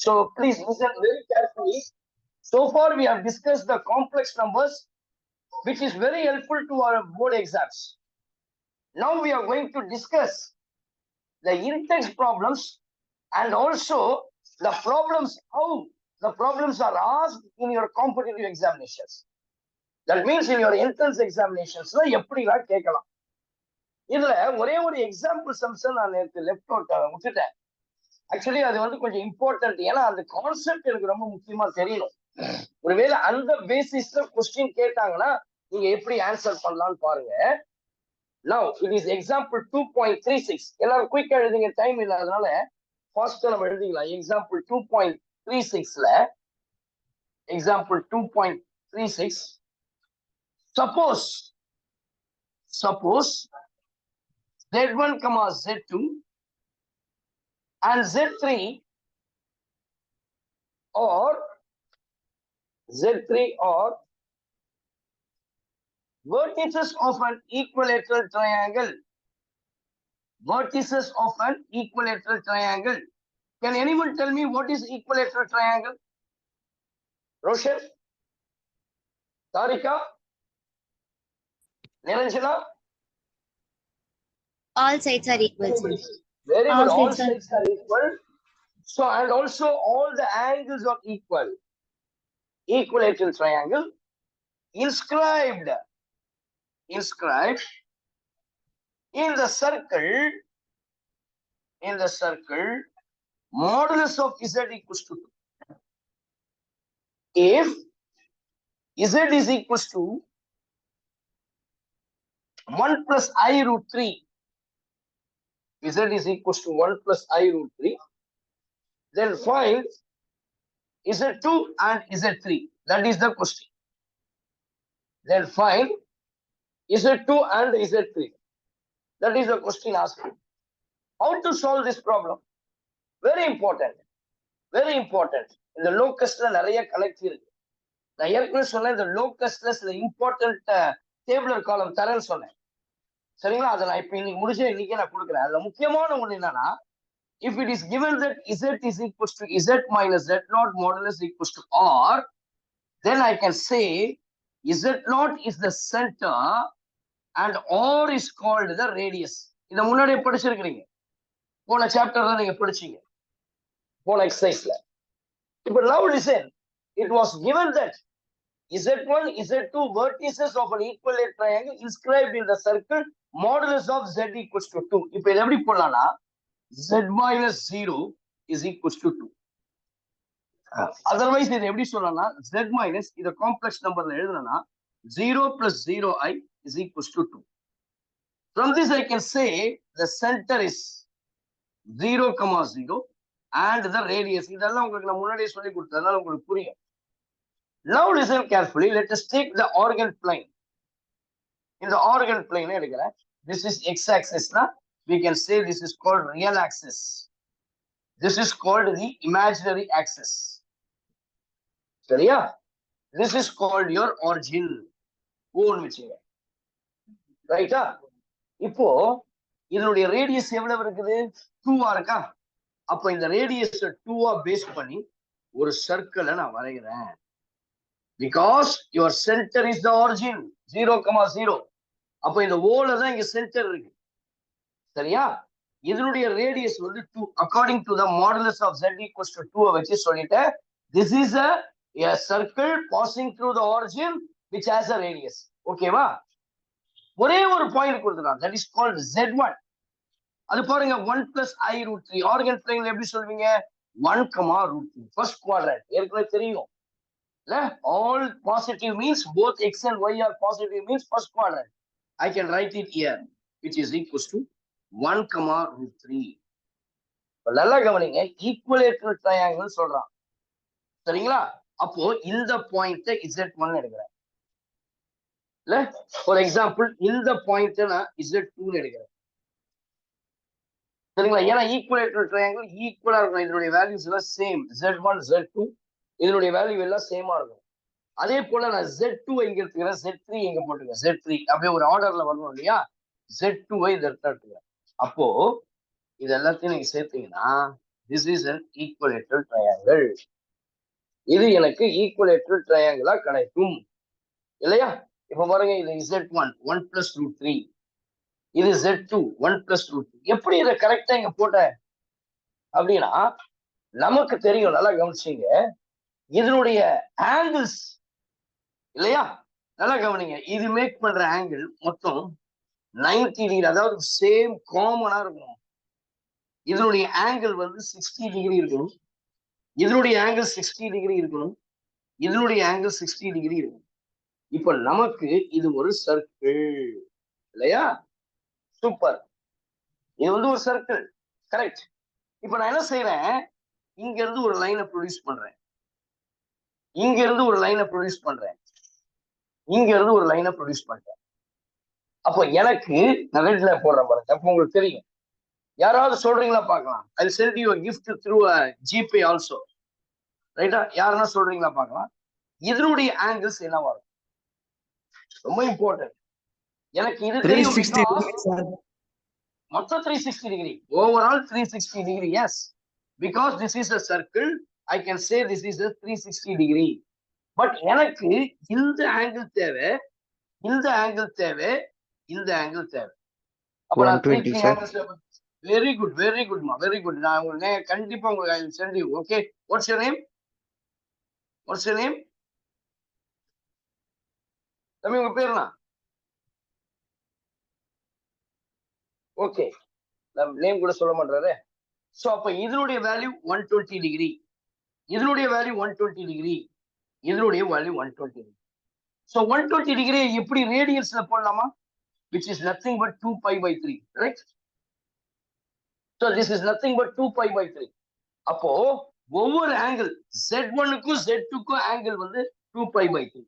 So please listen very carefully. So far we have discussed the complex numbers, which is very helpful to our board exams. Now we are going to discuss the in-text problems and also the problems, how the problems are asked in your competitive examinations. That means in your entrance examinations, எப்படிலாம் கேட்கலாம். இதுல ஒரே ஒரு example sums நான் நேற்று left out விட்டுட்டேன். Actually அது வந்து கொஞ்சம் இம்பார்ட்டன்ட். ஏன்னா அந்த கான்செப்ட் எனக்கு ரொம்ப முக்கியமா தெரியணும். ஒருவேளை அந்த பேசிஸ்ல கொஸ்டின் கேட்டாங்கன்னா நீங்க எப்படி ஆன்சர் பண்ணலாம்னு பாருங்க. Now it is example 2.36. எல்லாரும் குயிக்கா எழுதுங்க, டைம் இல்லாதனால ஃபாஸ்டா நம்ம எழுதிக்கலாம். எக்ஸாம்பிள் 2.36ல example 2.36, suppose Z1, Z2 and Z3 or vertices of an equilateral triangle. Vertices of an equilateral triangle. Can anyone tell me what is equilateral triangle? Roshan? Tarika? Niranjana? All sides are equal. Very good. All sides are equal. So, and also all the angles are equal. Equilateral triangle inscribed in the circle modulus of Z equals to 2. If Z is equals to 1 plus I root 3, Z is equals to 1 plus I root 3, then find Z2 and Z3. That is the question. Then find Z2 and Z3. That is the question asked. How to solve this problem? Very important. Very important. In the locustல நிறைய connect இருக்கு. நான் ஏற்கனவே சொன்னேன், இந்த locustல சில important டேபிளர் காலம் தரேன்னு சொன்னேன். சரிங்களா? அதை நான் இப்ப இன்னைக்கு முடிஞ்ச இன்னைக்கே நான் கொடுக்குறேன். அதுல முக்கியமான ஒண்ணு என்னன்னா, if it is given that Z is equals to Z minus Z0 modulus equals to R, then I can say Z0 is the center and R is called the radius. இத முன்னாடியே படிச்சிருக்கீங்க. போன சாப்டர்ல நீங்க படிச்சீங்க. போன எக்ஸசைஸ்ல. But now listen, it was given that Z1, Z2 vertices of an equilateral triangle inscribed in the circle modulus of Z equals to 2. இப்போ இத எப்படி போடலாம்னா Z minus 0 is equals to 2. Otherwise இதை எப்படி சொல்லலாம்னா Z minus இத complex நம்பர்ல எழுதுனா 0 plus 0i is equals to 2. From this I can say the center is 0, 0 and the radius. இதெல்லாம் உங்களுக்கு நான் முன்னாடியே சொல்லி கொடுத்ததனால உங்களுக்கு புரியும். Now listen carefully. Let us take the organ plane. In the organ plane, this is x-axis. We can say this is called real axis. This is called the imaginary axis. சரியா? This is called your origin. ரைட்டா? இப்போ இதனுடைய radius எவ்வளவு இருக்குது? 2 இருக்கா? அப்ப இந்த radius 2 base பண்ணி ஒரு சர்க்கிளை நான் வரைகிறேன். Because your center is the origin 0, 0. அப்ப இந்த ஓல தான் இங்க சென்டர் இருக்கு. சரியா? இதனுடைய ரேடியஸ் வந்து 2 according to the modulus of Z equals to 2 வச்சு சொல்லிட்டேன். This is a circle passing through the origin which has a radius. ஓகேவா? ஒரே ஒரு point கொடுத்துறான். That is called Z1. அது பாருங்க 1 plus I root 3. ஆர்கன் பிளேன்ல எப்படி சொல்வீங்க? 1, root 3. First quadrant. ஏற்கனவே தெரியும். All positive means both x and y are positive means first quadrant. I can write it here, which is equals to 1, root 3. நல்லா கவனிங்க, equilateral triangle சொல்றான். சரிங்களா? அப்போ இந்த பாயிண்ட் Z1 எடுக்கிறேன். இல்ல, ஃபார் எக்ஸாம்பிள் இந்த பாயிண்ட் நான் Z2 எடுக்கிறேன். சரிங்களா? ஏன்னா ஈக்குவலேட்டரல் ட்ரையாங்கிள் ஈக்குவலா இருக்கும். இதனுடைய வேல்யூஸ் எல்லாம் சேம். Z1, Z2 இதனுடைய வேல்யூ எல்லாம் சேமா இருக்கும். அதே போல நான் Z2 இங்க எடுத்துக்கிறேன், Z3 இங்க போட்டுக்கிறேன். Z3 அப்படியே ஒரு ஆர்டர்ல வரணும் இல்லையா? Z2 இந்த இடத்துல எடுத்துக்கிறேன். அப்போ இது எல்லாத்தையும் நீங்க சேர்த்தீங்கன்னா this is an equilateral triangle. இது எனக்கு equilateral triangle கிடைக்கும் இல்லையா? இப்ப பாருங்க, இது Z1 1 plus root 3, இது Z2 1 plus root 3. எப்படி இதை கரெக்டா இங்க போட்ட அப்படின்னா, நமக்கு தெரியும், நல்லா கவனிச்சீங்க, இதனுடைய ஆங்கிள்ஸ் இல்லையா? நல்லா கவனிங்க, இது மேக் பண்ற ஆங்கிள் மொத்தம் 90 டிகிரி, அதாவது சேம் காமனா இருக்கும். இதனுடைய ஆங்கிள் வந்து 60 டிகிரி இருக்கணும், இதனுடைய ஆங்கிள் 60 டிகிரி இருக்கணும், இதனுடைய ஆங்கிள் 60 டிகிரி இருக்கும். இப்ப நமக்கு இது ஒரு சர்க்கிள் இல்லையா? சூப்பர், இது வந்து ஒரு சர்க்கிள், கரெக்ட். இப்ப நான் என்ன செய்யறேன், இங்க இருந்து ஒரு லைனை ப்ரொடியூஸ் பண்றேன், இங்க இருந்து ஒரு லைனை ப்ரொடியூஸ் பண்றேன், இங்க இருந்து ஒரு லைனை ப்ரொடியூஸ் பண்றேன். அப்போ எனக்கு நான் ரெட்ல போடுறேன் பாருங்க. அப்போ உங்களுக்கு தெரியும். யாராவது சொல்றீங்களா பார்க்கலாம்? I sent you a gift through a GPay also. ரைட்டா? யாருன்னா சொல்றீங்களா பார்க்கலாம்? இதனுடைய ஆங்கிள்ஸ் என்னவா இருக்கும்? ரொம்ப இம்பார்ட்டன்ட். எனக்கு இது தெரியும், மொத்தம் 360 degree, overall 360 degree. Yes, because this is a circle, I can say this is a 360 degree. But எனக்கு இந்த ஆங்கிள் தேவை, இந்த ஆங்கிள் தேவை, இந்த ஆங்கிள் தேவை. அப்ப நான் 3 ஆங்கிள்ஸ். வெரி குட், வெரி குட்மா, வெரி குட். நான் உங்களுக்கு கண்டிப்பா உங்களுக்கு I will send you. Okay, what's your name? What's your name? தம்பி உங்க பேருனா? ஓகே, நேம் கூட சொல்ல மாட்டாரு. சோ அப்ப இதனுடைய வேல்யூ 120 டிகிரி, இதனுடைய வேல்யூ 120 டிகிரி, இதனுடைய வேல்யூ 120 டிகிரி. சோ 120 டிகிரி எப்படி ரேடியன்ஸ்ல போடலாமா? which is nothing but 2 pi by 3, right? so this is nothing but 2 pi by 3. அப்போ ஒவ்வொரு ஆங்கிள் Z1க்கும் Z2க்கும் ஆங்கிள் வந்து 2 pi by 3,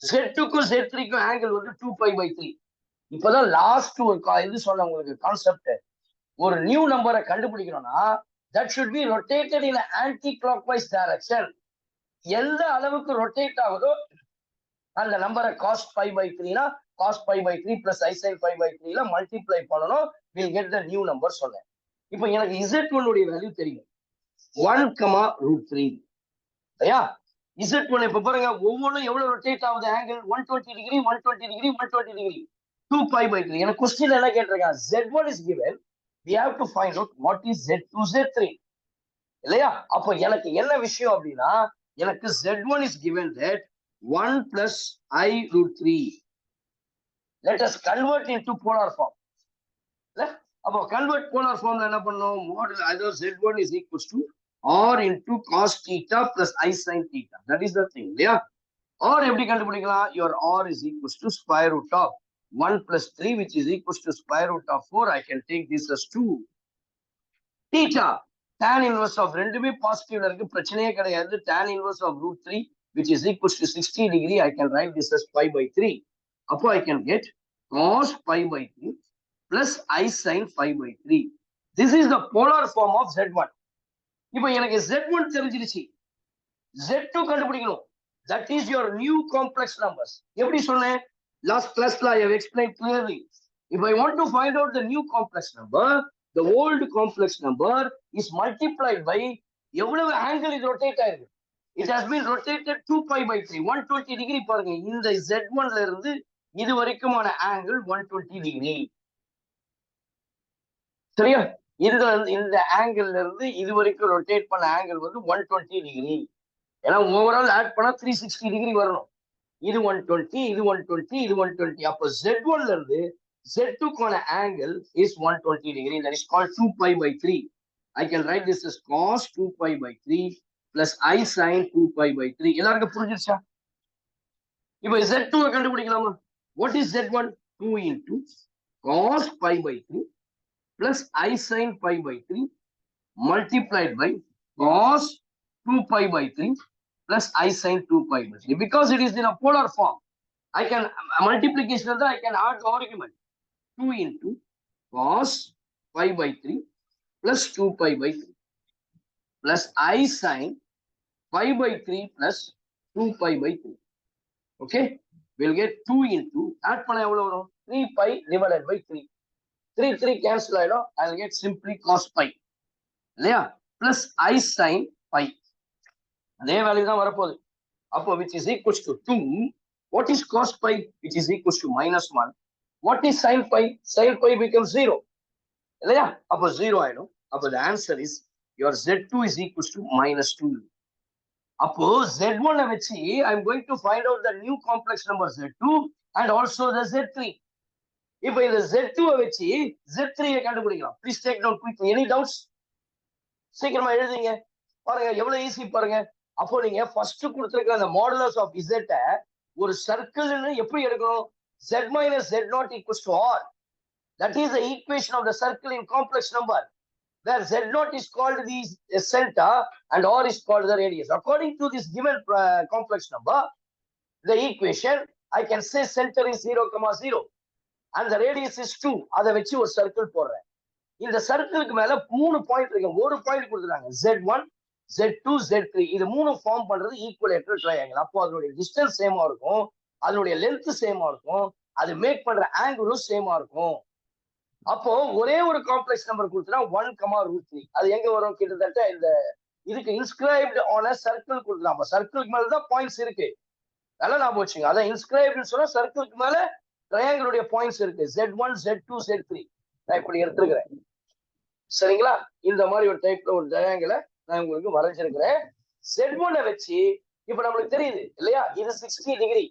Z2க்கும் Z3க்கும் ஆங்கிள் வந்து 2 pi by 3. இப்பதான் லாஸ்ட் ஒரு இது சொன்ன உங்களுக்கு கான்செப்ட். ஒரு நியூ நம்பரை கண்டுபிடிக்கணும்னா that should be rotated in an anti-clockwise direction. எந்த அளவுக்கு ரொட்டேட் ஆகுதோ அந்த நம்பரை cos pi by 3னா cos pi by 3 plus I sin pi by 3ல மல்டிப்ளை பண்ணணும், we'll get the new number சொன்னேன். இப்போ எனக்கு Z1 உடைய வேல்யூ தெரியும், 1,√3 இல்லையா? Z1 இப்ப பாருங்க, ஒவ்வொன்றும் எவ்வளவு ரொட்டேட் ஆகுது angle? 120 degree, 120 degree, 120 degree, 2 pi by 3. எனக்கு கொஸ்டின் என்ன கேட்டிருக்காங்க? Z1 is given, we have to find out what is Z2, Z3 இல்லையா? அப்போ எனக்கு என்ன விஷயம் அப்படின்னா, எனக்கு Z1 is given that 1 plus I√3. let us convert into polar form. அப்போ கன்வெர்ட் போலார் ஃபார்ம்ல என்ன பண்ணோம்? மாடல் அதாவது Z1 is equals to R into cos theta plus I sin theta. That is the thing இல்லையா? R எப்படி கண்டுபிடிக்கலாம்? your R is equals to square root of 1 plus 3 which is equals to square root of 4. I can take this as 2. Theta, tan inverse of ரெண்டுமே பாசிட்டிவ்ல இருக்கு, பிரச்சனையே கிடையாது. tan inverse of √3 which is equals to 60 degree. I can write this as pi by 3. அப்போ I can get cos pi by 3 plus I sin pi by 3. This is the polar form of Z1. இப்போ எனக்கு Z1 தெரிஞ்சிருச்சு, Z2 கண்டுபிடிக்கணும். That is your new complex numbers. எப்படி சொன்னேன்? Last classல I have explained clearly. If I want to find out the new complex number, the old complex number is multiplied by எவ்வளவு angle இது rotate ஆயிருக்கு. It has been rotated 2 pi by 3, 120 degree. பாருங்க, இந்த Z1ல இருந்து இது வரைக்குமான angle 120 degree. சரியா? இந்த angle இருந்து இது வரைக்கும் ரொட்டேட் பண்ண ஆங்கிள் வந்து 120 டிகிரி. ஏன்னா ஓவரால் ஆட் பண்ணா 360 டிகிரி வரணும். இது 120, இது 120, இது 120. அப்போ Z1ல இருந்து Z2க்கான angle is 120 degree. that is called 2 pi by 3. I can write this as cos 2 pi by 3 plus I sin 2 pi by 3. எல்லாருக்கும் புரிஞ்சிருச்சா? இப்போ Z2 கண்டுபிடிக்கலாமா? what is Z1? 2 into cos pi by 3 plus I sin pi by 3 multiplied by cos 2 pi by 3 plus I sin 2 pi by 3. Because it is in a polar form, I can multiplication of that, I can add the argument. 2 into cos pi by 3 plus 2 pi by 3 plus I sin pi by 3 plus 2 pi by 3. Okay, we'll get 2 into, add பண்ண எவ்வளவு வரும்? 3 pi divided by 3. 3 cancel ஆயிடும். I'll get simply cos pi இல்லையா? plus I sin pi. அதே value தான் வரப்போகுது. அப்போ which is equals to 2. What is cos pi? Which is equals to -1. What is sin pi? Sin pi becomes 0. இல்லையா? அப்போ 0 ஆயிடும். அப்போ the answer is your Z2 is equals to -2. அப்போ Z1 வச்சு I'm going to find out the new complex number Z2 and also the Z3. இப்போ இந்த Z2 வச்சு Z3 கண்டுபிடிக்கலாம். Please take down quickly. Any doubts? சீக்கிரமா எழுதுங்க. பாருங்க எவ்வளவு ஈஸி பாருங்க. அப்போ நீங்க ஃபர்ஸ்ட் கொடுத்திருக்க அந்த மாடுலஸ் ஆஃப் Z ஒரு சர்க்கிள்னு எப்படி எடுக்கணும்? Z minus Z0 equals to R. That is the equation of the circle in complex number, where Z0 is called the center and R is called the radius. According to this given complex number, the equation, I can say center is 0,0 and the radius is 2. அதை வச்சு ஒரு circle போடுறேன். இந்த சர்க்கிளுக்கு மேல 3 point இருக்கு. ஒரு point கொடுத்துறாங்க Z1, Z2, Z3. இது 3 ஃபார்ம் பண்றது ஈக்குவலேட்டர் ட்ரையாங்கிள். அப்போ அதனுடைய டிஸ்டன்ஸ் சேமா இருக்கும், அதனுடைய லென்த் சேமா இருக்கும், அது மேக் பண்ற ஆங்கிளும் சேமா இருக்கும். அப்போ ஒரே ஒரு காம்ப்ளெக்ஸ் நம்பர் கொடுத்தா 1,√3. அது எங்க வரும்? கிட்டத்தட்ட இந்த இதுக்கு இன்ஸ்கிரைப்டு ஆன் அ சர்க்கிள் கொடுக்கலாம். அப்ப சர்க்கிளுக்கு மேலதான் பாயிண்ட்ஸ் இருக்கு. நல்லா ஞாபகம் வச்சுங்க. அதான் இன்ஸ்கிரைப்டு சொன்னா சர்க்கிளுக்கு மேல ட்ரையாங்கிளுடைய பாயிண்ட்ஸ் இருக்கு. Z1, Z2, Z3. நான் இப்படி எடுத்துருக்கிறேன். சரிங்களா? இந்த மாதிரி ஒரு டைப்ல ஒரு ட்ரையாங்கிளை நான் உங்களுக்கு வரைஞ்சிருக்கிறேன். Z1 வச்சு இப்ப நம்மளுக்கு தெரியுது இல்லையா? இது 60 டிகிரி.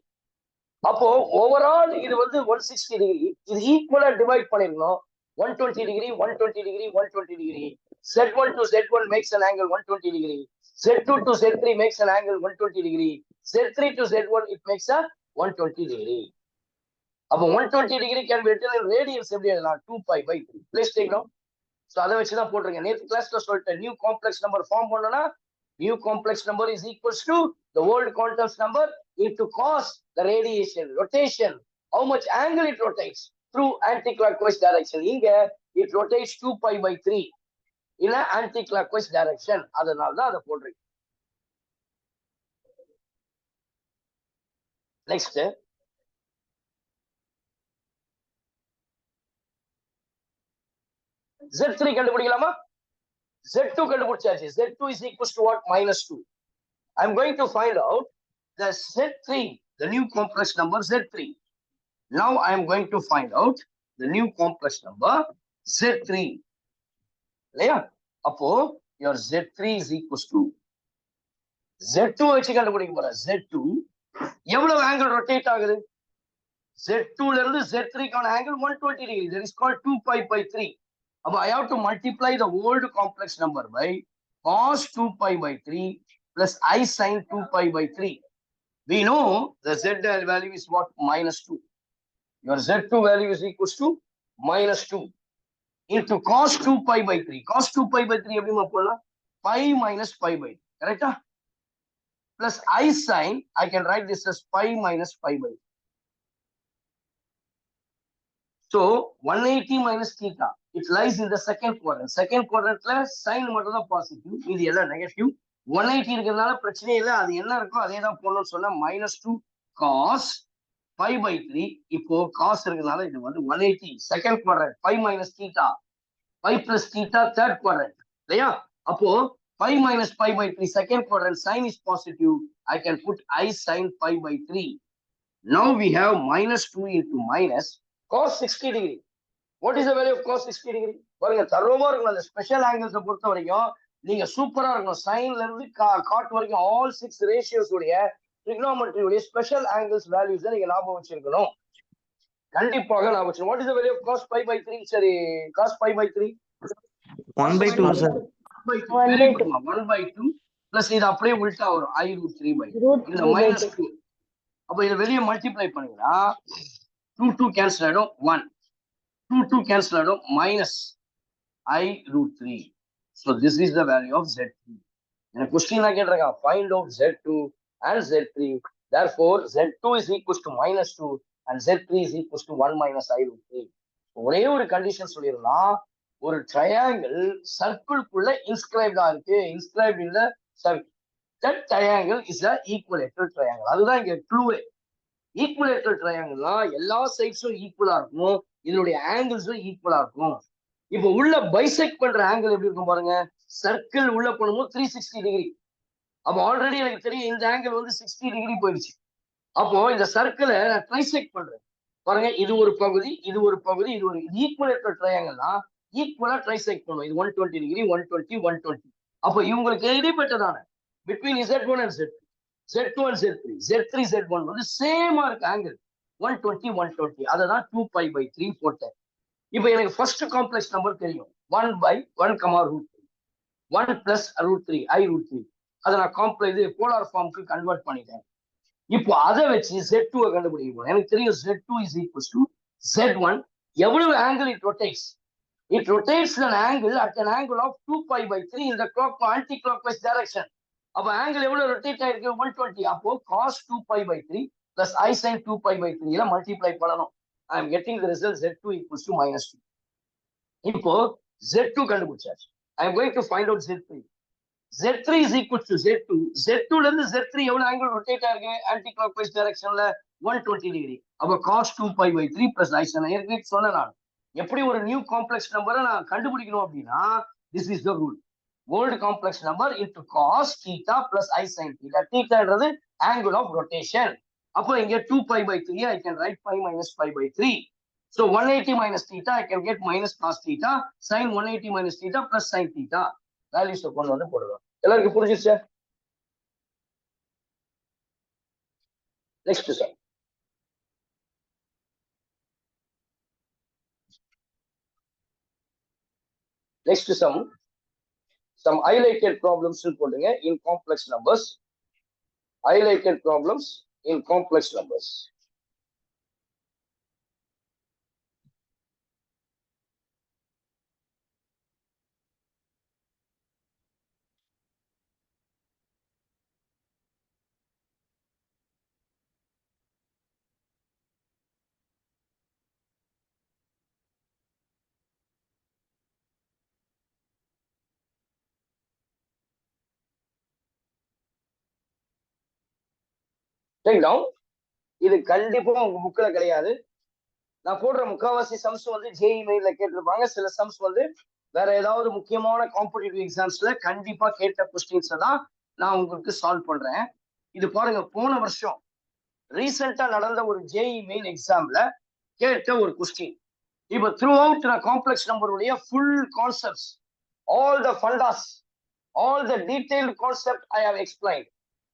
அப்போ ஓவரால் இது வந்து 160 டிகிரி. இது ஈக்குவலா டிவைட் பண்ணிருக்கணும். 120 degree, 120 degree, 120 degree. Z1 to Z1 makes an angle 120 degree. Z2 to Z3 makes an angle 120 degree. Z3 to Z1 it makes a 120 degree. அப்போ 120 degree can be written in radians. எப்படி எழுதலாம்? 2π/3. Please take down. So அதை வச்சுதான் போட்டிருக்கேன். நேற்று கிளாஸ்ல சொல்லிட்டேன், new complex number form பண்ணனா new complex number is equals to the old quantum number into cos the radiation, rotation, how much angle it rotates through anti-clockwise direction. Inga it rotates 2π/3 in an anti-clockwise direction. அதனால தான் அதை போடுறேன். Next, Z3 கண்டுபிடிக்கலாமா? Z2 கண்டுபிடிச்சாச்சு. Z2 is equals to what? -2. I'm going to find out the Z3, the new complex number Z3. Now I'm going to find out the new complex number Z3. இல்லையா? அப்போ your Z3 is equals to Z2 வச்சு கண்டுபிடிக்க போற. Z2 எவ்வளவு angle rotate ஆகுது? Z2 ல இருந்து Z3 கான angle 120 degree. That is called 2π/3. அப்போ I have to multiply the old complex number by cos 2π/3 plus I sin 2π/3. We know the Z value is what? -2. Your Z2 value is equals to -2 into cos 2π/3. Cos 2π/3 எப்படிமா போடலாம்? pi minus pi/3. Correct? Plus I sin, I can write this as pi minus pi/3. So 180 minus theta, it lies in the second quadrant. Second quadrantல sin மட்டும் தான் positive, இது எல்லாம் negative. 180 இருக்கிறதுனால பிரச்சனை இல்லை. அது என்ன இருக்கோ அதே தான் போடணும்னு சொன்னா -2 cos pi/3. இப்போ cos இருக்கிறதுனால இது வந்து 180 second quadrant, pi minus theta, pi plus theta third quadrant. இல்லையா? அப்போ pi minus pi/3 second quadrant, sin is positive. I can put I sin pi/3. Now we have -2 into minus cos 60 degree. What is the value of cos 60 degree? பாருங்க தரோவா இருக்கணும். அந்த special ஆங்கிள்ஸை பொறுத்த வரைக்கும் நீங்க சூப்பரா இருக்கணும். சைன்ல இருந்து காட் வரைக்கும் ஆல் 6 ரேஷியோஸ் உடைய trigonometry உடைய ஸ்பெஷல் ஆங்கிள்ஸ் வேல்யூஸ் நீங்க ஞாபகம் வச்சிருக்கணும். கண்டிப்பாக ஞாபகம் வச்சிருக்கணும். What is the value of cos pi/3? சரி, cos pi/3 1/2 sir. 1/2 plus இது அப்படியே உல்டா வரும் I√3/2. இந்த -2. அப்ப இத வெளியே மல்டிப்ளை பண்ணீங்கன்னா 2 கேன்சல் ஆயிடும், 1 2 கேன்சல் ஆயிடும், -I√3. So this is the value of Z3. And question நான் கேட்டிருக்கேன், find out Z2 and Z3. Therefore Z2 is equals to -2 and Z3 is equals to 1 minus I√3. ஒரே ஒரு கண்டிஷன் சொல்லிடலாம், ஒரு triangle சர்க்கிள்குள்ள இன்ஸ்கிரைப்டா இருக்கு. Inscribed இல்ல circle. That triangle is a equilateral triangle. அதுதான் இங்க க்ளூவே. ஈக்குவலேட்டர் ட்ரையாங்கிள்னா எல்லா சைட்ஸும் ஈக்குவலா இருக்கும், இதனுடைய ஆங்கிள்ஸும் ஈக்குவலா இருக்கும். இப்போ உள்ள பைசெக்ட் பண்ற ஆங்கிள் எப்படி இருக்கும் பாருங்க. சர்க்கிள் உள்ள போனோமோ 360 டிகிரி. அப்போ ஆல்ரெடி எனக்கு தெரியும் இந்த ஆங்கிள் வந்து 60 டிகிரி போயிடுச்சு. அப்போ இந்த சர்க்கிளை நான் ட்ரைசெக்ட் பண்றேன். பாருங்க, இது ஒரு பகுதி, இது ஒரு பகுதி, இது ஒரு ஈக்குவலேட்டர் ட்ரையாங்கிள்னா ஈக்குவலா ட்ரைசெக்ட் பண்ணும். இது 120 டிகிரி, 120, 120. அப்போ இவங்களுக்கு இடைப்பட்டதான between Z1 and Z2, Z2 and Z3, Z3, Z1 வந்து சேமா இருக்கு ஆங்கிள் 120, 120. அதை தான் 2π/3 போட்டேன். இப்போ எனக்கு ஃபர்ஸ்ட் காம்ப்ளெக்ஸ் நம்பர் தெரியும், 1/1, √3, 1 + √3, I√3. அதை நான் இது போலார் ஃபார்முக்கு கன்வெர்ட் பண்ணிட்டேன். இப்போ அதை வச்சு Z2 கண்டுபிடிக்க போறேன். எனக்கு தெரியும் Z2 = Z1. எவ்வளவு angle it rotates? It rotates an angle at an angle of 2π/3 in the anti-clockwise direction. அப்ப ஆங்கிள் எவ்வளவு ரொட்டேட் ஆயிருக்கு? 120. அப்போ cos 2π/3 plus I sin 2π/3 ல மல்டிப்ளை பண்ணணும். I am getting the result Z2 = -2. இப்போ Z2 கண்டுபிடிச்சாச்சு. I am going to find out Z3. Z3 = Z2. Z2 ல இருந்து Z3 எவ்வளவு ஆங்கிள் ரொட்டேட் ஆயிருக்கு ஆன்டி கிளாக்வைஸ் டைரக்ஷன்ல? 120 டிகிரி. அப்ப cos 2π/3 plus I sin. ஏற்கனவே சொன்னேன் நான், எப்படி ஒரு நியூ காம்ப்ளெக்ஸ் நம்பரை நான் கண்டுபிடிக்கணும் அப்படின்னா, this is the rule. old complex number into cos theta plus I sin theta. Theta என்றது angle of rotation. அப்போ இங்க 2π/3 I can write pi minus π/3. So 180 minus theta I can get minus cos theta, sin 180 minus theta plus sin theta. Values கொண்டு வந்து போடுறோம். எல்லாருக்கும் புரிஞ்சிருச்சா? Next sir. Next some highlighted problems போடுங்க in complex numbers. Highlighted problems in complex numbers. இது கண்டிப்பா உங்க புக்ல கிடையாது. நான் போடுற முக்காவாசி சம்ஸ் வந்து JEE மெயின்ல கேட்டிருப்பாங்க. சில சம்ஸ் வந்து வேற ஏதாவது முக்கியமான காம்படிட்டிவ் எக்ஸாம்ஸ்ல கண்டிப்பா கேட்ட கொஸ்டின்ஸ் தான் நான் உங்களுக்கு சால்வ் பண்றேன். இது பாருங்க, போன வருஷம் ரீசெண்டா நடந்த ஒரு JEE மெயின் எக்ஸாம்ல கேட்ட ஒரு கொஸ்டின். இப்ப த்ரூ அவுட் நான் காம்ப்ளெக்ஸ் நம்பருடைய full concepts, all the fundas, all the detailed concept I have explained.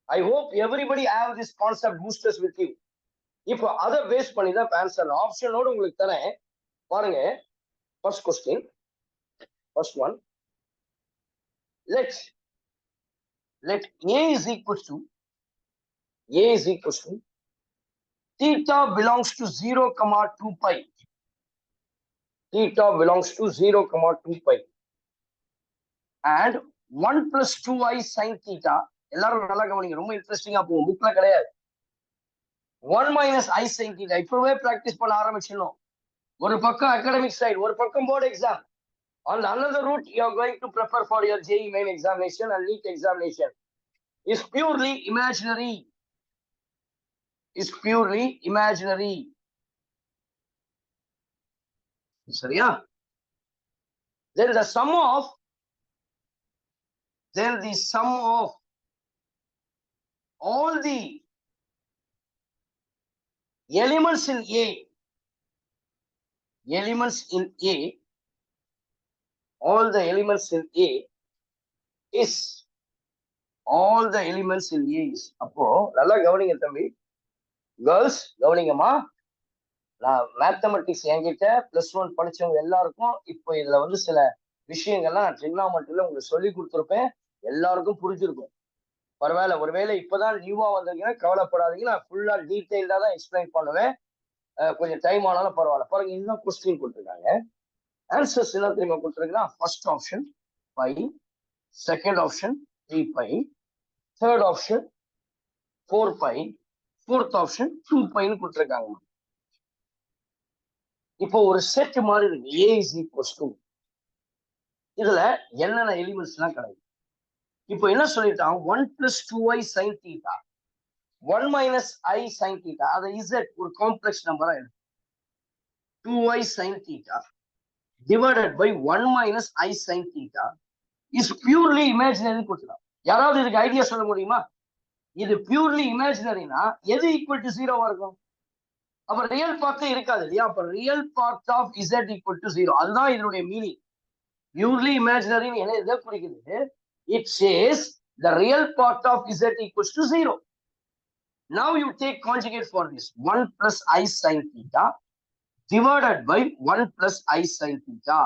I hope everybody have this concept boosters with you. இப்போ அதை பேஸ் பண்ணி தான் ஆன்சர் ஆப்ஷனோட உங்களுக்கு தரேன். பாருங்க, first question, first one, let A is equal to theta belongs to 0, 2π. Theta belongs to 0, 2π and 1 + 2i sin theta. எல்லாரும் நல்லா கவனிங்க, ரொம்ப இன்ட்ரெஸ்டிங்கா போகும், புக்ல கிடையாது. 1 - I sin theta. இப்பவே பிராக்டிஸ் பண்ண ஆரம்பிச்சிடணும். ஒரு பக்கம் அகாடமிக் சைடு, ஒரு பக்கம் board exam. On another route, you are going to prepare for your JEE main examination and NEET examination. Is purely imaginary. Is purely imaginary. சரியா? Then the sum of all the elements in A, all the elements in A is அப்போ நல்லா கவனிங்க தம்பி, girls கவனிங்கம்மா. நான் mathematics என்கிட்ட +1 படிச்சவங்க எல்லாருக்கும் இப்போ இதுல வந்து சில விஷயங்கள்லாம் நான் ட்ரிக்னாமெட்ரியில உங்களுக்கு சொல்லி கொடுத்துருப்பேன். எல்லாருக்கும் புரிஞ்சிருக்கும். பரவாயில்ல, ஒருவேளை இப்பதான் நியூவா வந்தீங்கன்னா கவலைப்படாதீங்க, நான் ஃபுல்லா டீடைல்டா தான் எக்ஸ்பிளைன் பண்ணுவேன். கொஞ்சம் டைம் ஆனாலும் பரவாயில்ல. பாருங்க, இன்னும் கொஸ்டின் கொடுத்துருக்காங்க. ஆன்சர்ஸ் என்ன தெரியுமா கொடுத்துருக்கா? First option π, second option 3π, third option 4π, fourth option 2πன்னு கொடுத்துருக்காங்க. இப்போ ஒரு செட் மாதிரி இருக்கு. A = இதுல என்னென்ன எலிமெண்ட்ஸ் எல்லாம் கிடைக்கும்? இப்போ என்ன சொல்லிட்டான்? 1 + 2i sin theta, 1 - I sin theta, அது Z ஒரு காம்ப்ளெக்ஸ் நம்பரா இருக்கு. 2i sin theta divided by 1 - I sin theta is purely imaginary கொடுத்துலாம். யாராவது இதுக்கு ஐடியா சொல்ல முடியுமா? இது பியூர்லி இமேஜினரினா எது ஈக்குவல் டு ஜீரோவா இருக்கும்? அப்ப ரியல் பார்ட்டே இருக்காது இல்லையா? அப்ப real part of Z equal to zero. அதுதான் இதனுடைய மீனிங். பியூர்லி இமேஜினரி எதை குறிக்குது? It says the real part of z equals to 0. Now you take conjugate for this. 1 plus I sin theta divided by 1 plus I sin theta.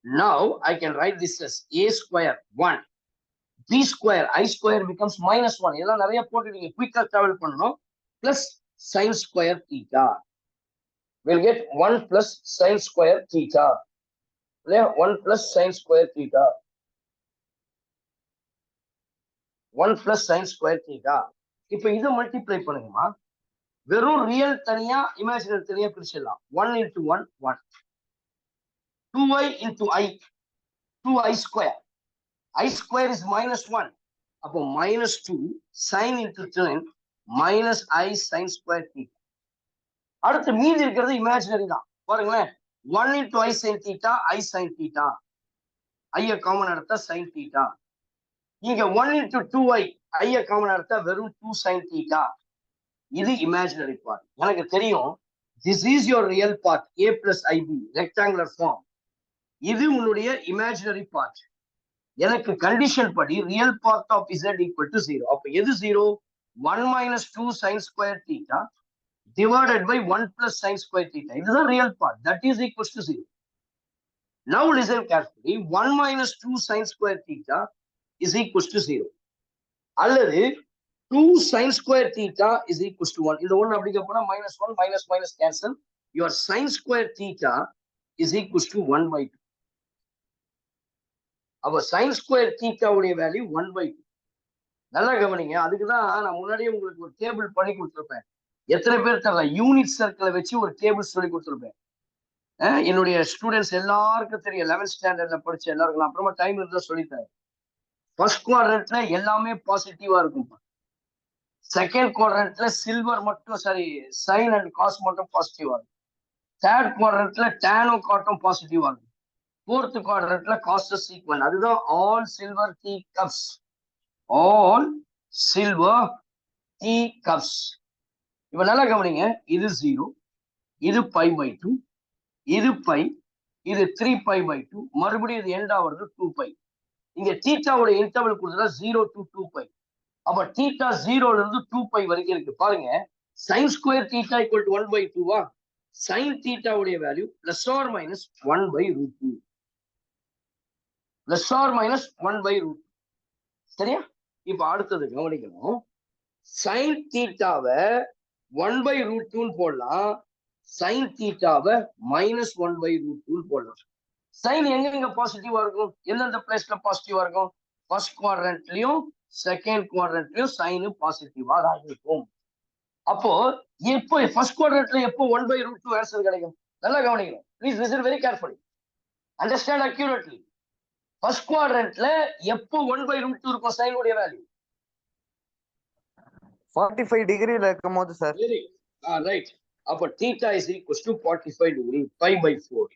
Now I can write this as a square 1. B square, I square becomes minus 1. இதெல்லாம் நிறைய போட்டு நீங்க குயிக்கா travel பண்ணணும். Plus sin square theta. We'll get 1 plus sin square theta. 1 plus sin square theta. 1 plus sin square theta. இப்ப இதை multiply பண்ணுங்கம்மா. வெறும் real தனியா இமேஜினரி தனியா பிரிச்சிடலாம். 1 into 1 1. 2i into I 2i square. I square is minus 1. அப்போ minus 2 sin into 10 minus I sin square theta. அடுத்து மீதி இருக்கிறது imaginary தான். பாருங்களேன், 1 into I sin theta I sin theta. ஐய காமன் எடுத்தா sin theta. இங்க 1 into 2i ஐய காமன் எடுத்தா வெறும் 2 sin theta. இது இமேஜினரி பார்ட். எனக்கு தெரியும் this is your real part a plus ib rectangular form. இது உன்னுடைய இமேஜினரி பார்ட். எனக்கு கண்டிஷன் படி real part of z equal to 0. அப்ப எது 0? 1 minus 2 sin square theta divided by 1 plus sin square theta. இதுதான் real part. That is equals to 0. Now listen carefully. 1 minus 2 sin square theta is equals to 0. அல்லது 2 sin square theta is equals to 1. இது ஒன்று அப்படிங்க போனா minus 1 minus minus cancel. Your sin square theta is equals to 1 by 2. அப்ப sin square theta உடைய value 1 by 2. நல்லா கவனிங்க. அதுக்குதான் நான் முன்னாடியே உங்களுக்கு ஒரு டேபிள் பண்ணி கொடுத்துருப்பேன். எத்தனை பேர் தர யூனிட் சர்க்கிளை வச்சு ஒரு டேபிள் சொல்லி கொடுத்துருப்பேன். என்னுடைய ஸ்டூடெண்ட்ஸ் எல்லாருக்கும் தெரியும். 11th ஸ்டாண்டர்ட்ல படிச்ச எல்லாருக்கும் அப்புறமா டைம் இருந்தா சொல்லித்தரேன். ஃபர்ஸ்ட் குவாட்ரண்ட்ல எல்லாமே பாசிட்டிவா இருக்கும். செகண்ட் குவாட்ரண்ட்ல சில்வர் மட்டும் சைன் அண்ட் காஸ் மட்டும் பாசிட்டிவா இருக்கும். தேர்ட் குவாட்ரண்ட்ல டேனும் காட்டும் பாசிட்டிவா இருக்கும். ஃபோர்த் குவாட்ரண்ட்ல காஸ்டஸ் ஈக்குவல். அதுதான் all silver tea cups. All silver tea cups. இப்ப நல்லா கவனிங்க. இது 0, இது பை பை 2, இது பை, இது 3 பை பை 2, மறுபடியும் இது எண்ட் ஆகுறது 2 பை. இங்க தீட்டாவுடைய இன்டர்வல் கொடுத்தா 0 to 2 பை. அப்ப தீட்டா 0ல இருந்து 2 பை வரைக்கும் இருக்கு. பாருங்க, sin square theta equal to 1 by 2 sin theta உடைய value plus or minus 1 by root 2. plus or minus 1 by root 2. சரியா? இப்ப அடுத்தது கவனிக்கணும். sin thetaவை 1 by root 2 போடலாம். sin thetaவை minus 1 by root 2 போடலாம். sin எங்க பாசிட்டிவா இருக்கும்? எந்தெந்த பிளேஸ்ல பாசிட்டிவா இருக்கும்? ஃபர்ஸ்ட் குவாட்ரண்ட்லயும் செகண்ட் குவாட்ரண்ட்லயும் சைன் பாசிட்டிவா தான் இருக்கும். அப்போ எப்போ ஃபர்ஸ்ட் குவாட்ரண்ட்ல எப்போ 1 by root 2 ஆன்சர் கிடைக்கும்? நல்லா கவனிக்கணும். Please listen very carefully. Understand accurately. First குவாட்ரண்ட்ல எப்போ 1 by root 2 இருக்கும் சைன் உடைய வேல்யூ? 45 டிகிரில இருக்கும்போது சார். ரைட். அப்ப θ is equals to 45 degree pi by 4.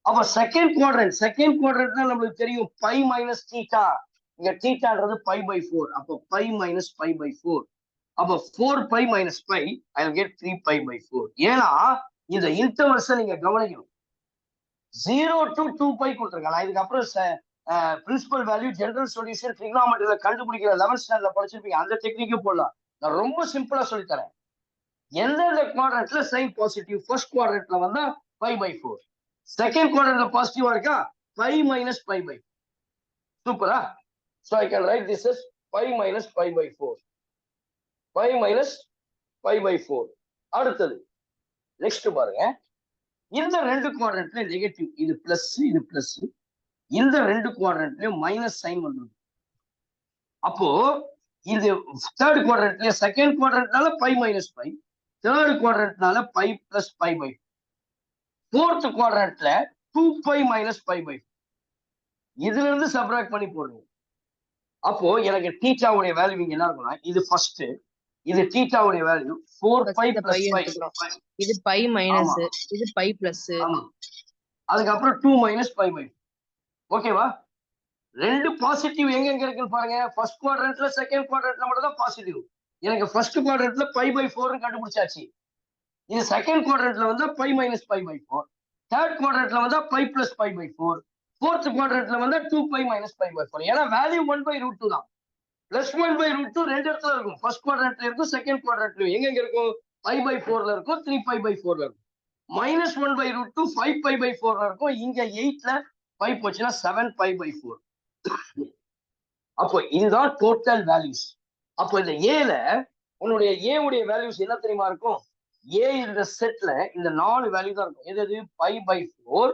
அப்ப செகண்ட் குவாட்ரண்ட்னா நம்மளுக்கு தெரியும் பை மைனஸ் தீட்டா. இங்க தீட்டான்றது பை பை 4. அப்ப பை மைனஸ் பை பை 4. அப்ப 4 pi minus pi I will get 3 pi by 4. ஏன்னா இந்த இன்டர்வல்ஸை நீங்க கவனிக்கணும். 0 to 2 பை கொடுத்துருக்காங்க. இதுக்கப்புறம் பிரின்சிபல் வேல்யூ ஜெனரல் சொல்யூஷன் ட்ரிகோனோமெட்ரியில கண்டுபிடிக்கிற 11th ஸ்டாண்டர்ட்ல படிச்சிருப்பீங்க. அந்த டெக்னிக்கும் போடலாம். நான் ரொம்ப சிம்பிளா சொல்லித்தரேன். எந்தெந்த குவாட்ரண்ட்ல சைன் பாசிட்டிவ்? ஃபர்ஸ்ட் குவாட்ரண்ட்ல வந்தா பை பை 4. செகண்ட் குவாட்ரண்ட்ல பாசிட்டிவா இருக்கா? Pi minus pi by. சூப்பரா? So I can write this as pi minus pi by 4. Pi minus pi by 4. அடுத்தது நெக்ஸ்ட் பாருங்க. இந்த ரெண்டு குவாட்ரண்ட்ல நெகட்டிவ், இது பிளஸ் இது பிளஸ். இந்த ரெண்டு குவாட்ரண்ட்லயும் மைனஸ் சைன் வந்துடும். அப்போ இது தேர்ட் குவாட்ரண்ட்ல செகண்ட் குவாட்ரண்ட்னால பை மைனஸ் பை, தேர்ட் குவாட்ரண்ட்னால pi plus pi pi, fourth குவாட்ரண்ட்ல 2 பை மைனஸ் பை பை. இதுல இருந்து சப்ராக்ட் பண்ணி போடுங்க. அப்போ எனக்கு தீட்டாவுடைய வேல்யூ இங்க என்ன இருக்கும்னா, இது ஃபர்ஸ்ட், இது தீட்டாவுடைய வேல்யூ 4 பை பிளஸ் 5. இது பை மைனஸ், இது பை பிளஸ். அதுக்கப்புறம் 2 மைனஸ் பை பை. ஓகேவா? ரெண்டு பாசிட்டிவ் எங்க இருக்குன்னு பாருங்க. ஃபர்ஸ்ட் குவாட்ரண்ட்ல செகண்ட் குவாட்ரண்ட்ல மட்டும் தான் பாசிட்டிவ். எனக்கு ஃபர்ஸ்ட் குவாட்ரண்ட்ல π/4 கண்டுபிடிச்சாச்சு. இது செகண்ட் குவாட்ரண்ட்ல வந்தா π - π/4. தேர்ட் குவாட்ரண்ட்ல வந்தா π + π/4. ஃபோர்த் குவாட்ரண்ட்ல வந்தா 2π - π/4. ஏன்னா வேல்யூ 1/√2 தான். பிளஸ் 1/√2 ரெண்டு இடத்துல இருக்கும். ஃபர்ஸ்ட் குவாட்ரண்ட்ல இருக்கும், செகண்ட் குவாட்ரண்ட்ல எங்க இருக்கும்? π/4ல இருக்கும், 3π/4ல இருக்கும். -1/√2 5π/4ல இருக்கும். இங்க 8ல 5 போச்சுன்னா 7π/4. அப்போ இதுதான் டோட்டல் வேல்யூஸ். அப்போ இந்த ஏல உன்னுடைய ஏ உடைய வேல்யூஸ் என்ன தெரியுமா இருக்கும்? ஏ இந்த செட்ல இந்த 4 வேல்யூ தான் இருக்கும். எது π/4,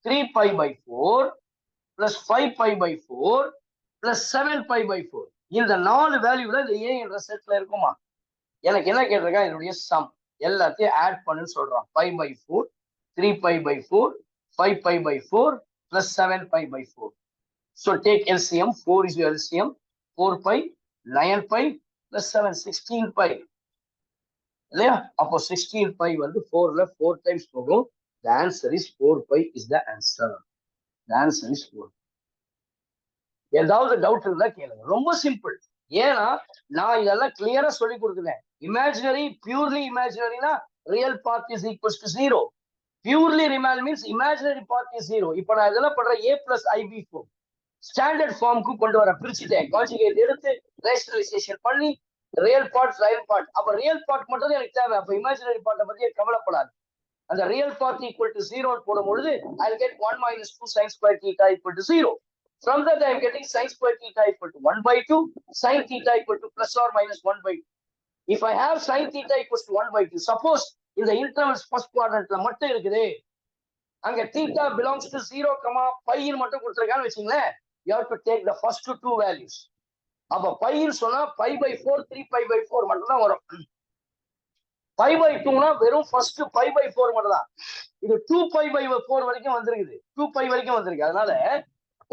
3π/4 plus 5π/4 plus 7π/4. இந்த 4 வேல்யூ தான் இந்த ஏ என்ற செட்ல இருக்குமா? எனக்கு என்ன கேட்டிருக்கா? இதனுடைய சம் எல்லாத்தையும் ஆட் பண்ணுன்னு சொல்றான். π/4, 3π/4, 5π/4 plus 7π/4. So take LCM. 4 is your LCM. 4π, 9π plus 7, 16π. இல்லையா? அப்போ 16π வந்து 4ல 4 times போகும். The answer is 4π is the answer. The answer is 4. ஏதாவது டவுட் இருந்தா கேளுங்க. ரொம்ப சிம்பிள். ஏன்னா நான் இதெல்லாம் கிளியரா சொல்லி கொடுத்துட்டேன். இமேஜினரி, பியூர்லி இமேஜினரினா real part is equals to 0. Purely ரிமல் மீன்ஸ் இமேஜினரி பார்ட் இஸ் 0. இப்போ நான் இதெல்லாம் பண்றேன் a plus ib form. Standard ஃபார்முக்கு கொண்டு வர பிரிச்சுட்டேன். கான்ஜுகேட் எடுத்து ரேஷனலைசேஷன் பண்ணி ரியல் பார்ட், ரியல் பார்ட். அப்ப ரியல் பார்ட் மட்டும் தான் எனக்கு தேவை. அப்ப இமேஜினரி பார்ட்டை பத்தி கவலைப்படாது. அந்த ரியல் பார்ட் ஈக்குவல் டு 0 போடும் பொழுது I'll get 1 - 2 sin square theta equal to 0. From that I am getting sin square theta equal to 1/2, sin theta equal to plus or minus 1/2. If I have sin theta equals to 1/2, suppose in the intervals first quadrantல மட்டும் இருக்குது, அங்க theta belongs to 0, π மட்டும் கொடுத்திருக்கான்னு வச்சுங்களேன், you have to take the first two values. அப்ப πன்னு சொன்னா π/4, 3π/4 மட்டும் தான் வரும். π/2னா வெறும் ஃபர்ஸ்ட் π/4 மட்டும் தான். இது 2π/4 வரைக்கும் வந்திருக்குது. 2π வரைக்கும் வந்திருக்கு. அதனால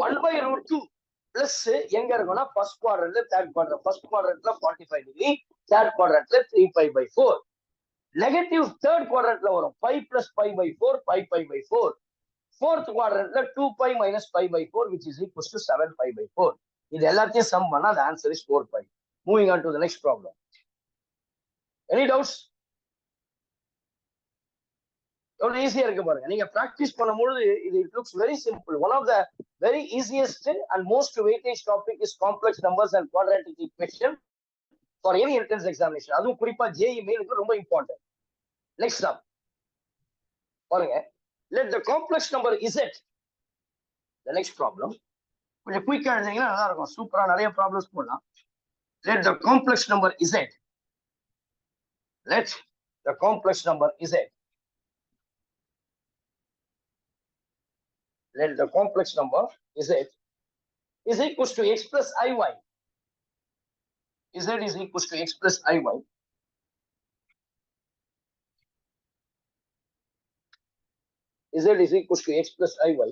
1/√2 பிளஸ் எங்க இருக்கும்னா ஃபர்ஸ்ட் குவாட்ரண்ட்ல, தேர்ட் குவாட்ரண்ட். ஃபர்ஸ்ட் குவாட்ரண்ட்ல 45 டிகிரி, தேர்ட் குவாட்ரண்ட்ல 3π/4. நெகட்டிவ் தேர்ட் குவாட்ரண்ட்ல வரும். π plus π/4, 5π/4. ஃபோர்த் குவாட்ரண்ட்ல 2π minus π/4 which is equals to 7π/4. இது எல்லாத்தையும் சம் பண்ணா the answer is 4π. Moving on to the next problem. Any doubts? எவ்வளவு ஈஸியா இருக்கு பாருங்க. நீங்க பிராக்டிஸ் பண்ணும்போது இது it looks very simple. One of the very easiest and most weightage topic is complex numbers and quadratic equation for any entrance examination. அதுவும் குறிப்பா JEE மெயினுக்கு ரொம்ப இம்பார்ட்டன்ட். நெக்ஸ்ட் சம் பாருங்க. Let the complex number z. The next problem. கொஞ்சம் குயிக்கா எழுதிங்கன்னா நல்லா இருக்கும். சூப்பரா நிறைய ப்ராப்ளம்ஸ் போடலாம். Let the complex number z. Let the complex number z. Let the complex number z is equals to x plus iy. Z is equals to x plus iy. Z is equals to x plus iy.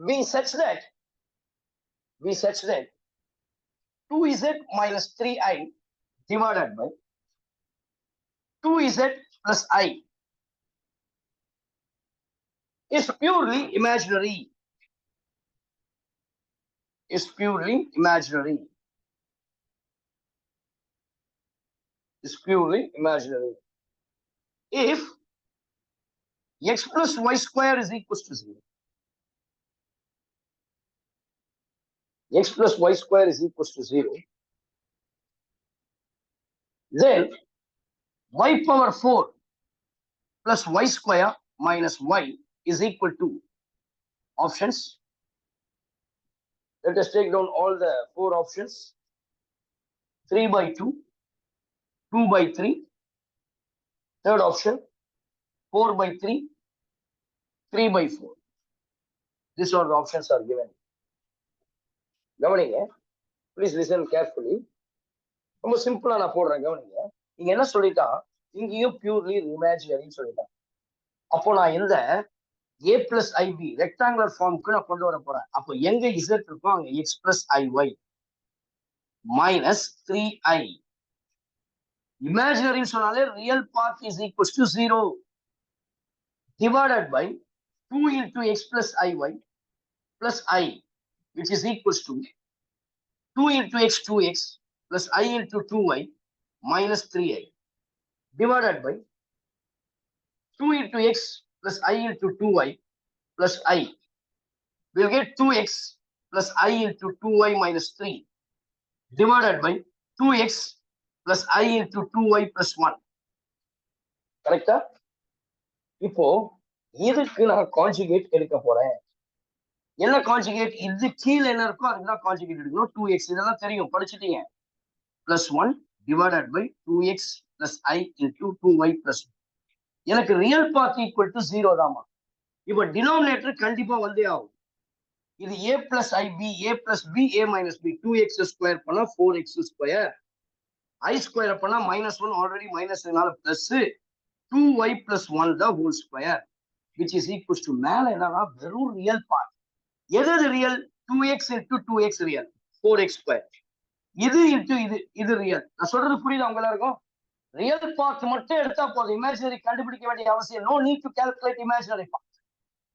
Be such that 2z minus 3i divided by 2z plus I is purely imaginary. Is purely imaginary. Is purely imaginary. If x plus y square is equals to 0. X plus y square is equals to 0. Then y power 4 plus y square minus y is equal to options. Let us take down all the 4 options. 3/2, 2/3, third option, 4/3, 3/4. These are the options are given. கவனிங்க, please listen carefully. ரொம்ப சிம்பிளா நான் போடுறேன், கவனிங்க. நீங்க என்ன சொல்லிட்டான், இங்கேயும் பியூர்லி இமேஜினரின்னு சொல்லிட்டான். அப்போ நான் இந்த a plus ib ரெக்டாங்குலர் ஃபார்முக்கு நான் கொண்டு வர போறேன். அப்போ எங்க z இருக்கும் அங்க x plus iy minus 3i. இமேஜினரின்னு சொன்னாலே real part is equals to 0 divided by 2 into x plus iy plus I. which is equals to 2 into x 2x plus I into 2y minus 3i divided by 2 into x plus I into 2y plus I. We'll get 2x plus I into 2y minus 3 divided by 2x plus I into 2y plus 1. கரெக்டா? இப்போ இதுக்கு நான் conjugate எடுக்க போறேன். என்ன conjugate? இது கீழே என்ன இருக்கோ அதுதான் கான்ஜுகேட் எடுக்கணும். 2x இதெல்லாம் தெரியும், படிச்சுட்டீங்க. plus 1 divided by 2x plus I into 2y plus 1. எனக்கு ரியல் பார்ட் ஈக்குவல் டு 0 தாமா. இப்போ டினாமினேட்டர் கண்டிப்பா வந்தே ஆகும். இது a plus ib, a plus b, a minus b, 2x square பண்ணா 4x ஸ்கொயர், I ஸ்கொயர் பண்ணா -1, already மைனஸ்னால plus 2y plus 1 the whole square, which is equals to மேல என்னன்னா வெறும் real part. எது real? 2x into 2x real, 4x square. இது into இது real. நான் சொல்றது புரியுதா உங்க எல்லாருக்கும்? ரியல் பார்ட் மட்டும் எடுத்தா போதும், இமேஜினரி கண்டுபிடிக்க வேண்டிய அவசியம். No need to calculate imaginary part.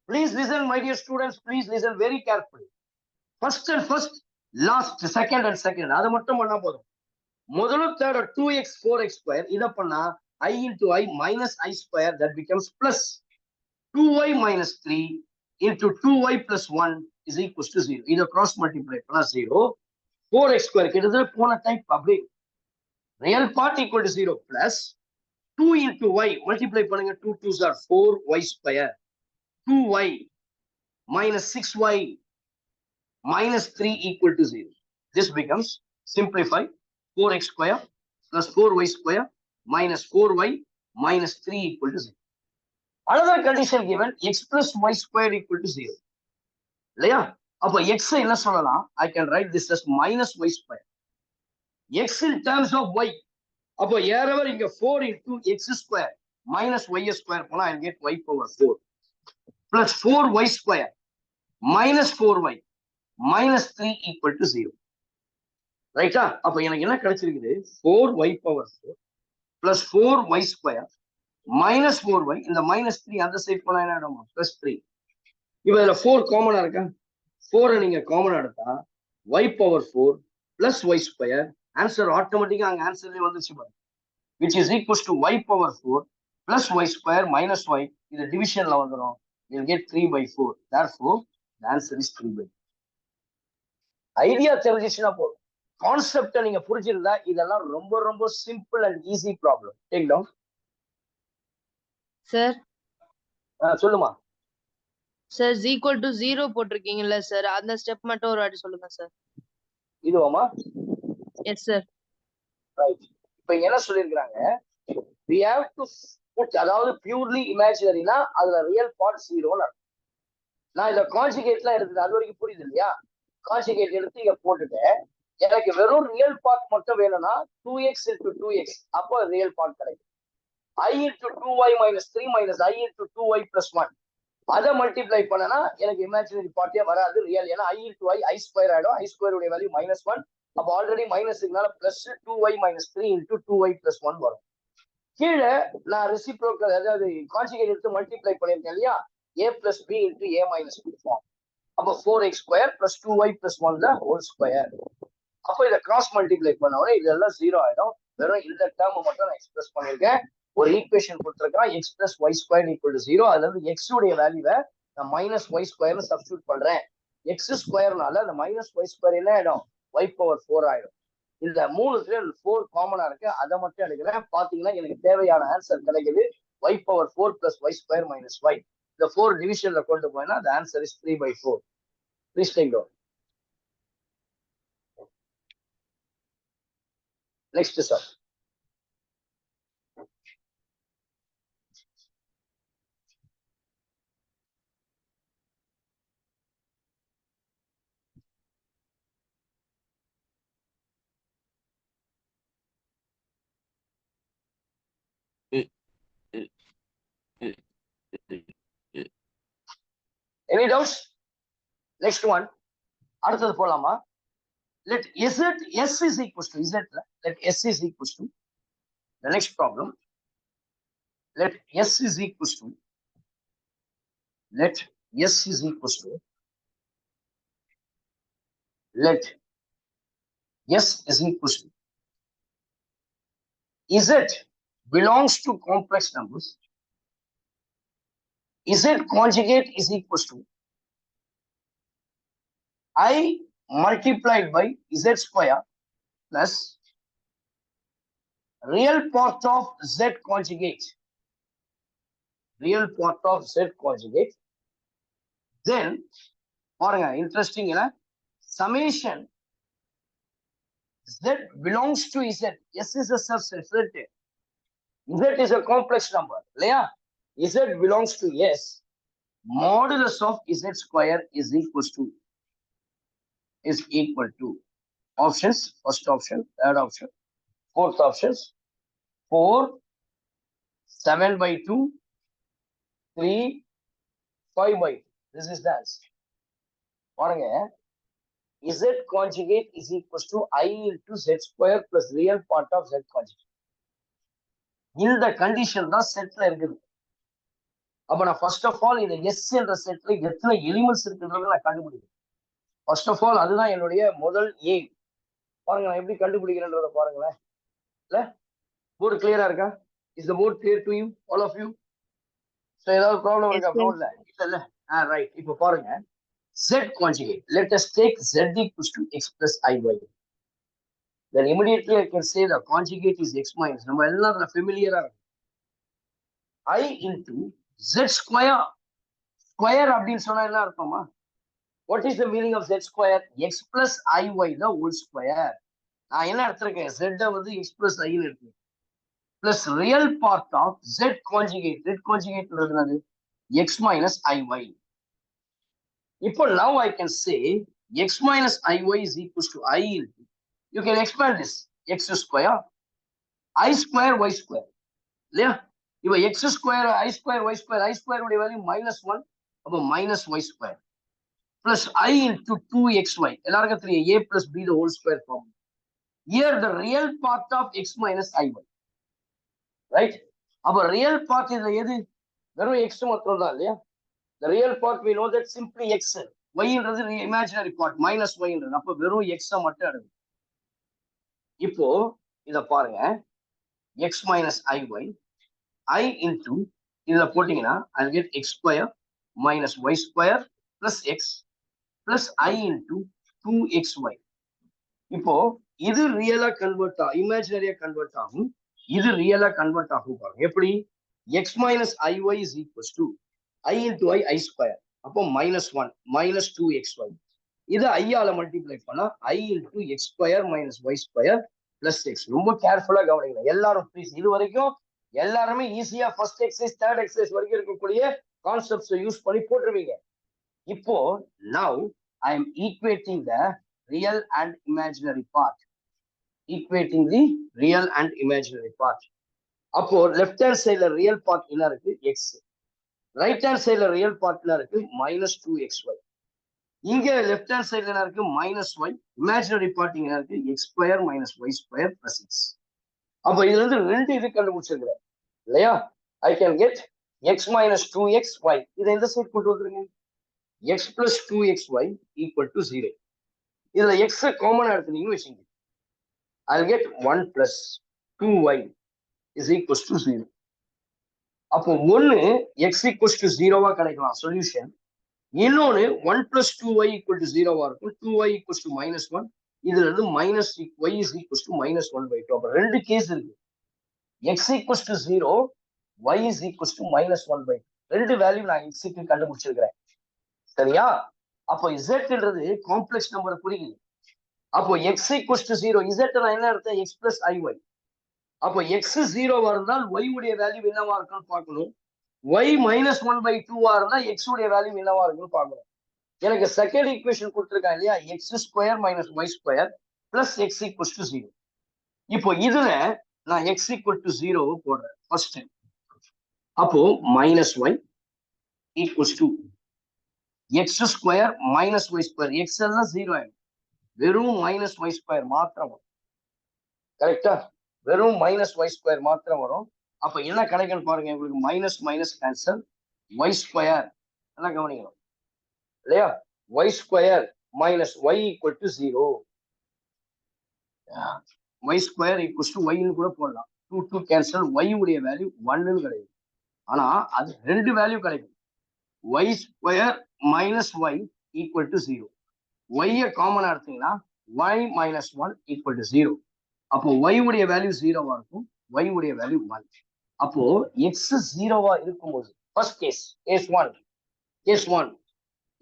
Please listen, my dear students, please listen very carefully. First and first, last, second and second, அது மட்டும் பண்ணா போதும். முதல்ல தேர்ட் 2x 4x ஸ்கொயர், இத பண்ணா I into I minus I square, that becomes plus 2y minus 3 into 2y plus 1 is equals to 0. இத cross multiply பண்ணா 0. 4x square கிட்டத்தட்ட போன டைப் அப்படி real part equal to 0 plus 2 into y multiply பண்ணுங்க, 2 2s are 4y square, 2y minus 6y minus 3 equal to 0. This becomes simplify 4x square plus 4y square minus 4y minus 3 equal to 0. Another condition given, x plus y square equal to 0. இல்லையா? அப்ப x என்ன சொல்லலாம்? I can write this as minus y square. x in terms of y. அப்போ wherever இங்க 4 into x square minus y square போனா I'll get y power 4 plus 4y square minus 4y minus 3 equal to 0. ரைட்டா? அப்ப எனக்கு என்ன கிடைச்சிருக்குது? 4y power 4 plus 4y square minus 4y, இந்த minus 3 அந்த சைடு போனா என்ன ஆகும்? plus 3. இப்போ இதுல 4 காமனா இருக்கா? 4 நீங்க காமனா எடுத்தா y power 4 plus y square, answer ஆட்டோமேட்டிக்கா அங்க ஆன்சர்லயே வந்துச்சு பாருங்க, which is equals to y power 4 plus y square minus y. இது டிவிஷன்ல வந்துரும். You'll get 3 by 4. Therefore, the answer is 3 by 4. Idea தெரிஞ்சிச்சுன்னா போதும். கான்செப்டை நீங்க புரிஞ்சிருந்தா இதெல்லாம் ரொம்ப ரொம்ப simple and easy problem. Take down. Sir சொல்லுமா. சார் ஈக்குவல் டு 0 போட்டிருக்கீங்கல்ல சார், அந்த ஸ்டெப் மட்டும் ஒரு வாட்டி சொல்லுங்க சார். இதுவாமா? Yes sir. ரைட். இப்போ என்ன சொல்லியிருக்காங்க? we have to put, அதாவது பியூர்லி இமேஜினரினா அதுல ரியல் பார்ட் 0ன்னு அர்த்தம். நான் இத கான்ஜுகேட்லாம் எடுத்துட்டேன், அது வரைக்கும் புரியுது இல்லையா? கான்ஜுகேட் எடுத்து இங்க போட்டுட்டேன். எனக்கு வெறும் ரியல் பார்ட் மட்டும் வேணும்னா 2x into 2x, அப்போ ரியல் பார்ட் கிடைக்கும். I into 2y minus 3 minus I into 2y plus 1, அதை மல்டிப்ளை பண்ணனா எனக்கு இமேஜினரி பார்ட்டே வராது, ரியல். ஏன்னா I into I ஸ்கொயர் ஆயிடும். I ஸ்கொயர் உடைய வேல்யூ -1, அப்போ already மைனஸ்னால plus 2y minus 3 into 2y plus 1 வரும். கீழே நான் ரெசிப்ரோக்கல், அதாவது கான்ஜுகேட் எடுத்து மல்டிப்ளை பண்ணிருக்கேன் இல்லையா? a plus b into a minus b form. அப்போ 4x square plus 2y plus 1 the whole square. அப்போ இதை கிராஸ் மல்டிப்ளை பண்ணோட இதெல்லாம் 0 ஆயிடும். வெறும் இந்த டேர்ம் மட்டும் நான் எக்ஸ்பிரஸ் பண்ணிருக்கேன். ஒரு ஈக்குவேஷன் கொடுத்துருக்கேன், x plus y square equal to 0. அதுல இருந்து x உடைய வேல்யூவை நான் minus y square சப்ஸ்டியூட் பண்றேன். x ஸ்கொயர்னால அந்த minus y square என்ன ஆயிடும்? y power 4 ஆயிடும். இந்த 3த்துல 4 காமனா இருக்கு, அதை மட்டும் எடுக்கிறேன். பாத்தீங்கன்னா எனக்கு தேவையான ஆன்சர் கிடைக்குது, y power 4 plus y square minus y. இந்த 4 டிவிஷன்ல கொண்டு போயினா the answer is 3 by 4. Please take down. Next sir. Any doubts? Next one. அடுத்தது போலாமா? Let s is equals to z. Let s is equals to the next problem. Let s is equals to let S is equals to Z belongs to complex numbers. Z conjugate is equals to I multiplied by Z square plus real part of Z conjugate. Real part of Z conjugate. Then, பாருங்க interesting இல்ல, summation Z belongs to Z. S is a subset. Z is a complex number. இல்லையா? Z belongs to S. Modulus of Z square is equal to options. First option, third option, fourth options. 4, 7 by 2, 3, 5 by 2. This is the answer. பாருங்க Z conjugate is equals to I into Z square plus real part of Z conjugate. இந்த condition தான் செட்ல இருக்குது. அப்ப நான் first of all இந்த S என்ற செட்ல எத்தனை எலிமெண்ட்ஸ் இருக்குன்றத நான் கண்டுபிடிக்கிறேன். ஃபர்ஸ்ட் ஆஃப் ஆல் அதுதான் என்னுடைய முதல் எய்ம். பாருங்க நான் எப்படி கண்டுபிடிக்கிறேன்றத பாருங்களேன். இல்ல போர்டு கிளியரா இருக்கா? Is the board clear to you all of you? So ஏதாவது ப்ராப்ளம் இருக்கா போர்ட்ல? இல்ல ரைட். இப்போ பாருங்க Z conjugate. Let us take Z equals to x plus iy. Then immediately I can say the conjugate is x minus. நம்ம எல்லாரும் ஃபெமிலியரா இருக்கு. I into Z square. Square அப்படின்னு சொன்னா என்ன அர்த்தமா? What is the meaning of Z square? X plus iy the whole square. நான் என்ன எடுத்திருக்கேன்? Z வந்து x plus i ன்னு இருக்கு. Plus real part of Z conjugate. Z conjugate என்னது? X minus iy. இப்போ now I can say x minus iy is equals to I into, you can expand this, x square, I square, y square. இல்லையா? இப்போ x square, I square, y square, I square உடைய value -1, அப்போ minus y square. Plus I into 2xy. எல்லாருக்கும் தெரியும் a plus b the whole square form. Here the real part of x minus iy. Right? அப்போ real part இதுல எது? வெறும் x மட்டும் தான் இல்லையா? The real part we know that simply x. Y என்றது imaginary part minus y என்றது. அப்ப வெறும் x மட்டும் எடுங்க. இப்போ இத பாருங்க x minus iy I into இதுல போட்டீங்கன்னா I'll get x square minus y square plus x plus I into 2xy. இப்போ இது ரியலா கன்வெர்ட் ஆகும், இமேஜினரியா கன்வெர்ட் ஆகும், இது ரியலா கன்வெர்ட் ஆகும். பாருங்க எப்படி x minus iy is equals to I into I square. அப்போ -1 minus 2xy. இது I ஆல மல்டிப்ளை பண்ணா I into x square minus y square plus x. ரொம்ப கேர்ஃபுல்லா கவனிங்க எல்லாரும் ப்ளீஸ். இது வரைக்கும் எல்லாருமே ஈஸியா ஃபர்ஸ்ட் எக்ஸசைஸ் தேர்ட் எக்ஸசைஸ் வரைக்கும் இருக்கக்கூடிய கான்செப்ட்ஸ் யூஸ் பண்ணி போட்டுருவீங்க. இப்போ now I am equating the real and imaginary part. Equating the real and imaginary part. அப்போ லெஃப்ட் ஹேண்ட் சைடுல ரியல் பார்ட் என்ன இருக்கு? x. ரைட் ஹேண்ட் சைடுல ரியல் பார்ட்ல இருக்கு -2xy. இங்க லெஃப்ட் ஹேண்ட் சைடுல என்ன இருக்கு? -y. இமேஜினரி பார்ட் இங்க இருக்கு x square minus y square plus x. அப்ப இதுல இருந்து ரெண்டு இது கண்டுபிடிச்சிருக்கேன் இல்லையா? I can get x minus 2xy. இதை இந்த சைடு கொண்டு வந்துருங்க. x plus 2xy equal to 0. இதுல x காமனா எடுத்தீங்கன்னு வச்சுங்க. I'll get 1 plus 2y is equals to 0. அப்போ ஒன்னு x equals to 0வா கிடைக்கலாம் சொல்யூஷன். இன்னொன்னு 1 plus 2y equal to 0வா இருக்கும். 2y equals to -1. இதுல இருந்து minus y is equals to -1/2. அப்ப ரெண்டு கேஸ் இருக்கு. x equals to 0, y is equals to -1/2. ரெண்டு வேல்யூ நான் x க்கு கண்டுபிடிச்சிருக்கிறேன். சரியா? அப்போ z-ன்றது காம்ப்ளெக்ஸ் நம்பர் குறிக்குது. அப்போ x equals to 0, z நான் என்ன எடுத்தேன்? x plus iy. அப்போ x 0வா இருந்தால் y உடைய வேல்யூ என்னவா இருக்குன்னு பார்க்கணும். y -1/2 இருந்தா x உடைய வேல்யூ என்னவா இருக்குன்னு பார்க்கணும். எனக்கு செகண்ட் ஈக்குவேஷன் கொடுத்திருக்காங்க இல்லையா? x square minus y square plus x equals to 0. இப்போ இதுல நான் x equal to 0 போடுறேன் ஃபர்ஸ்ட். அப்போ -y equals to x square minus y square. x எல்லாம் 0 ஆயிடும். வெறும் -y square மாத்திரம் வரும். கரெக்டா? வெறும் -y square மாத்திரம் வரும். அப்ப என்ன கிடைக்கும் பாருங்க. உங்களுக்கு minus minus cancel, y square எல்லாம் கவனிக்கணும் இல்லையா? y square minus y equal to 0. Y square equals to y ன்னு கூட போடலாம். 2 cancel, y உடைய வேல்யூ 1 கிடைக்கும். ஆனா அது ரெண்டு வேல்யூ கிடைக்கும். y square minus y equal to 0. y காமனா எடுத்தீங்கன்னா y minus 1 equal to 0. அப்போ y உடைய வேல்யூ 0வா இருக்கும், y உடைய வேல்யூ 1. அப்போ x 0வா இருக்கும்போது first case 1.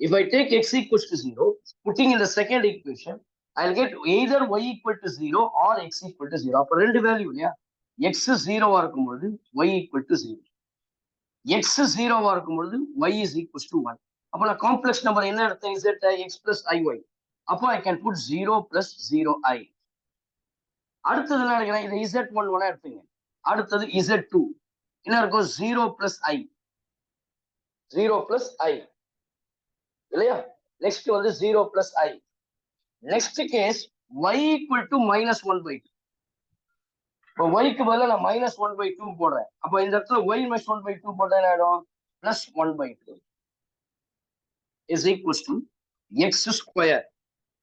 If I take x equals to 0, putting in the second equation, I'll get either y equal to 0 or x equal to 0. அப்போ ரெண்டு value இல்லையா, x 0வா இருக்கும்போது y equal to 0, x 0வா இருக்கும்போது y is equals to 1. அப்போ நான் complex number என்ன எடுத்தேன், z x plus iy. அப்போ I can put 0 plus 0i. அடுத்தது என்ன எடுக்கிறேன், இதை z1 ஒன்னா எடுப்பீங்க. அடுத்தது z2 என்ன இருக்கும், 0 plus i, 0 plus i இல்லையா. நெக்ஸ்ட் வந்து 0 plus i. Next case y equal to minus 1/2. இப்போ yக்கு பதிலா நான் minus 1/2 போடுறேன். அப்போ இந்த இடத்துல y minus 1/2 போட்டா என்ன ஆயிடும், plus 1/2 is equals to x square.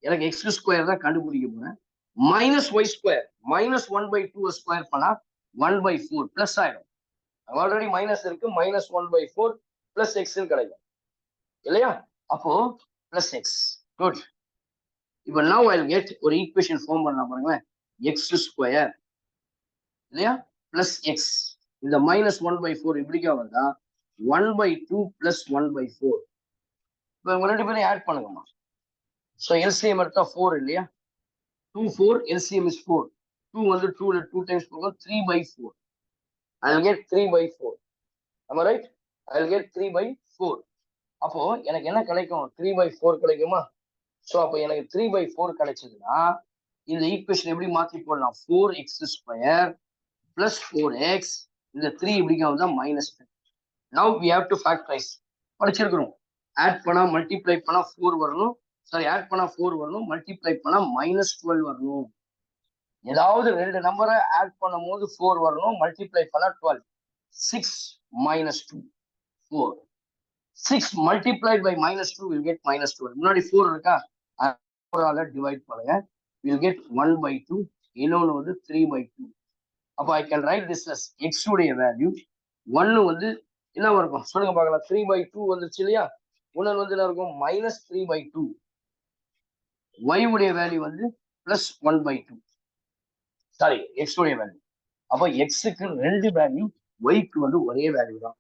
எனக்கு x square தான் கண்டுபிடிக்க போறேன். minus y square, minus 1/2 square பண்ணா 1/4 பிளஸ் ஆயிடும். ஆல்ரெடி மைனஸ் இருக்கு, minus 1/4 பிளஸ் x கிடைக்கும் இல்லையா. அப்போ பிளஸ் எக்ஸ். குட். இப்போ நவ் ஐ கெட் ஒரு ஈக்குவேஷன் ஃபார்ம் பண்ணலாம் பாருங்களேன். எக்ஸ் ஸ்கொயர் இல்லையா பிளஸ் எக்ஸ், இந்த minus 1/4 இப்படிக்கா வந்தா 1/2 பிளஸ் 1/4. இப்போ இவங்க ரெண்டு பேரும் ஆட் பண்ணுங்கம்மா. ஸோ எல்சிஎம் எடுத்தா 4 இல்லையா, 2 4, LCM is 4. 2 வந்து 2 times போகும், 3/4. I'll get 3/4. Am I right? I'll get 3/4. அப்போ எனக்கு என்ன கிடைக்கும், 3/4 கிடைக்குமா. ஸோ அப்போ எனக்கு 3/4 கிடைச்சதுன்னா இந்த ஈக்குவேஷன் எப்படி மாற்றி போடலாம், 4x ஸ்கொயர் பிளஸ் 4x, இந்த 3 இப்படிங்க வந்தா -10. Now we have to factorize. படிச்சிருக்கிறோம், ஆட் பண்ணா மல்டிப்ளை பண்ணா 4 வரணும், சாரி ஆட் பண்ணா 4 வரணும், மல்டிப்ளை பண்ணா -12 வரணும். ஏதாவது ரெண்டு நம்பரை ஆட் பண்ணும் போது 4 வரணும், மல்டிப்ளை பண்ணா 12. 6 minus 2 4. 6 multiplied by -2 will get -12. முன்னாடி 4 இருக்கா, 4 ஆல டிவைட் பண்ணுங்க, will get 1/2. இன்னொன்னு வந்து 3/2. அப்போ I can write this as x உடைய வேல்யூ 1 வந்து என்ன இருக்கும் சொல்லுங்க பார்க்கலாம். 3/2 வந்துருச்சு இல்லையா, இன்னொன்று வந்து என்ன இருக்கும் -3/2. y உடைய வேல்யூ வந்து பிளஸ் 1/2. சாரி எக்ஸ் உடைய வேல்யூ. அப்போ எக்ஸுக்கு ரெண்டு வேல்யூ, ஒய்க்கு வந்து ஒரே வேல்யூ தான்.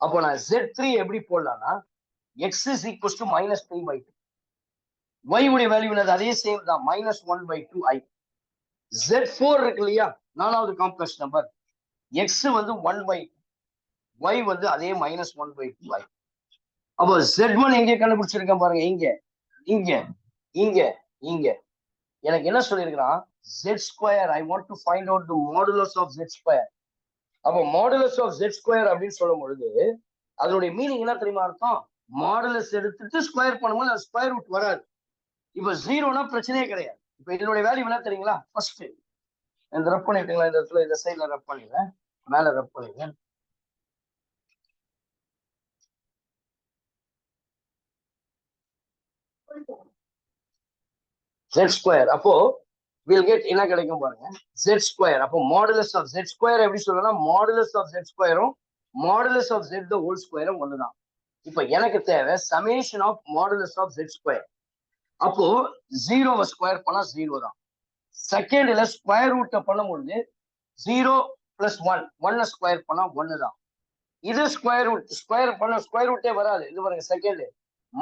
அப்போ நான் Z3 எப்படி போடலாம்னா, x is equals to -3/2. y உடைய வேல்யூ என்னது, அதே சேம் தான், -1/2i. Z4 இருக்கு இல்லையா, நாலாவது காம்ப்ளெக்ஸ் நம்பர், x வந்து 1/2, y வந்து அதே -1/2i. அப்போ Z1 எங்கே கண்டுபிடிச்சிருக்கேன் பாருங்க, இங்க இங்க இங்க இங்க. எனக்கு என்ன சொல்லியிருக்கிறான், z square, I want to find out the modulus of z square. அப்போ modulus of z square அப்படின்னு சொல்லும் பொழுது அதனுடைய மீனிங் என்ன தெரியுமா அர்த்தம், மாடுலஸ் எடுத்துட்டு ஸ்கொயர் பண்ணும்போது அது ஸ்கொயர் ரூட் வராது. இப்போ 0னா பிரச்சனையே கிடையாது. இப்போ இதனுடைய வேல்யூ என்ன தெரியுங்களா, ஃபர்ஸ்ட் இந்த ரப் பண்ணிட்டீங்களா, இந்த இடத்துல இந்த சைட்ல ரப் பண்ணிடுறேன், மேல ரப் பண்ணிடுறேன். z square, அப்போ we'll get என்ன கிடைக்கும் பாருங்க, z square. அப்போ modulus of z square எப்படி சொல்லலாம், modulus of z square-ம் modulus of z the whole square-ம் ஒண்ணுதான். இப்போ எனக்கு தேவை summation of modulus of z square. அப்போ 0 ஸ்கொயர் பண்ணா 0 தான். செகண்ட்ல ஸ்கொயர் ரூட்டை பண்ணும்பொழுது 0 + 1 ஸ்கொயர் பண்ணா 1 தான். இது ஸ்கொயர் ரூட், ஸ்கொயர் பண்ண ஸ்கொயர் ரூட்டே வராது. இது பாருங்க செகண்ட்,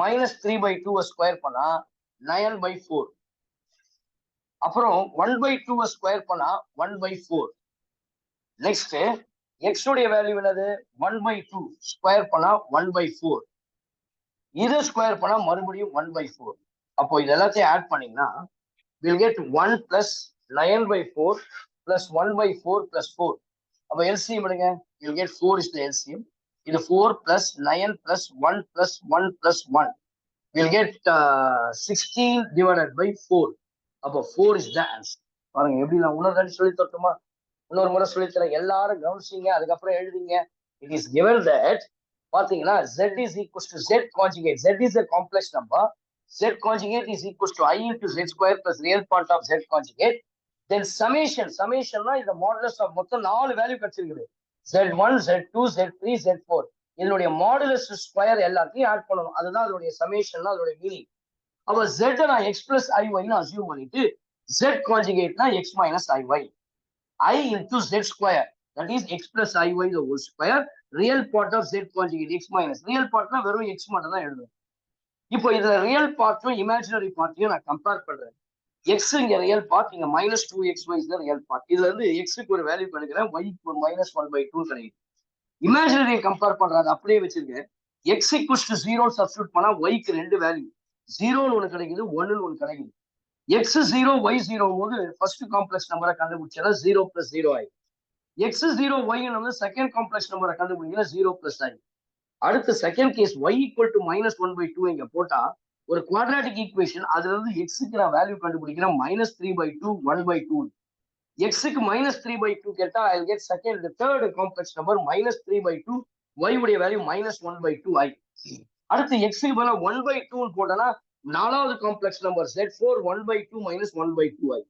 -3/2 ஸ்கொயர் பண்ணா 9/4. அப்புறம் 1/2 ஸ்கொயர் பண்ணா 1/4. நெக்ஸ்ட் எக்ஸ் உடைய வேல்யூ என்னது, 1/2 ஸ்கொயர் பண்ணா 1/4. இது ஸ்கொயர் பண்ணா மறுபடியும் 1/4. அப்போ இது எல்லாத்தையும் ஆட் பண்ணீங்கன்னா we'll get 1 + 9/4 + 1/4 + 4. அப்போ எல்சிஎம் எடுங்க, you'll get 4 is the LCM. இது 4 + 9 + 1 + 1 + 1. we'll get 16 / 4. அப்போ 4 is the answer. பாருங்க எப்படி நான் இன்னொரு தடவை சொல்லி தரட்டுமா, இன்னொரு முறை சொல்லித்தரேன், எல்லாரும் கவனிச்சிங்க, அதுக்கப்புறம் எழுதிங்க. It is given that பாத்தீங்கன்னா z is equals to z conjugate. Z is a complex number. Z conjugate is equals to I into Z square plus real part of Z conjugate. Then summation is the modulus of மொத்தம் 4 value கிடைச்சிருக்குது. Z1, Z2, Z3, Z4. இதனுடைய modulus square எல்லாத்தையும் add பண்ணணும். அதுதான் அதோடைய summation, அதோடைய meaning. அப்ப Z நான் x plus IY ன்னு அசியூம் பண்ணிட்டு Z கான்ஜுகேட்னா x minus IY. I into Z square, that is x plus IY the whole square. Real part of Z conjugate x minus. Real partனா வெறும் x மட்டும் தான் எழுதுவேன். இப்போ இதுல ரியல் பார்ட்டும் இமேஜினரி பார்ட்டையும் நான் compare பண்றேன். எக்ஸ் இங்க ரியல் பார்ட், இங்க -2xy is the real part. இதுல இருந்து எக்ஸுக்கு ஒரு வேல்யூ கிடைக்கிறேன், ஒய்க்கு ஒரு -1/2 கிடைக்கும். இமேஜினரியை கம்பேர் பண்றது அப்படியே வச்சிருக்கேன். எக்ஸ் ஈக்குவல்ஸ் டு 0 சப்ஸ்டியூட் பண்ணா ஒய்க்கு 2 வேல்யூ, 0ன்னு ஒன்று கிடைக்குது, 1ன்னு ஒன்று கிடைக்குது. எக்ஸ் 0 ஒய் 0 போது ஃபர்ஸ்ட் காம்ப்ளெக்ஸ் நம்பரை கண்டுபிடிச்சா 0 + 0 ஆகி, எக்ஸ் 0 ஒய் செகண்ட் காம்ப்ளெக்ஸ் நம்பரை கண்டுபிடிச்சா 0 + ஆகி. அடுத்து செகண்ட் கேஸ் y = -1/2 இங்க போட்டா ஒரு குவாட்ராட்டிக் ஈக்குவேஷன், அதுல இருந்து எக்ஸுக்கு நான் வேல்யூ கண்டுபிடிக்கிறேன் -3/2 1/2. எக்ஸுக்கு -3/2 கேட்டா ஐ will get second third complex number -3/2, y உடைய வேல்யூ -1/2 ஆகி. அடுத்து எக்ஸுக்கு பதிலா 1/2 போட்டனா நாலாவது காம்ப்ளெக்ஸ் நம்பர் Z4 1/2 -1/2 ஆகி.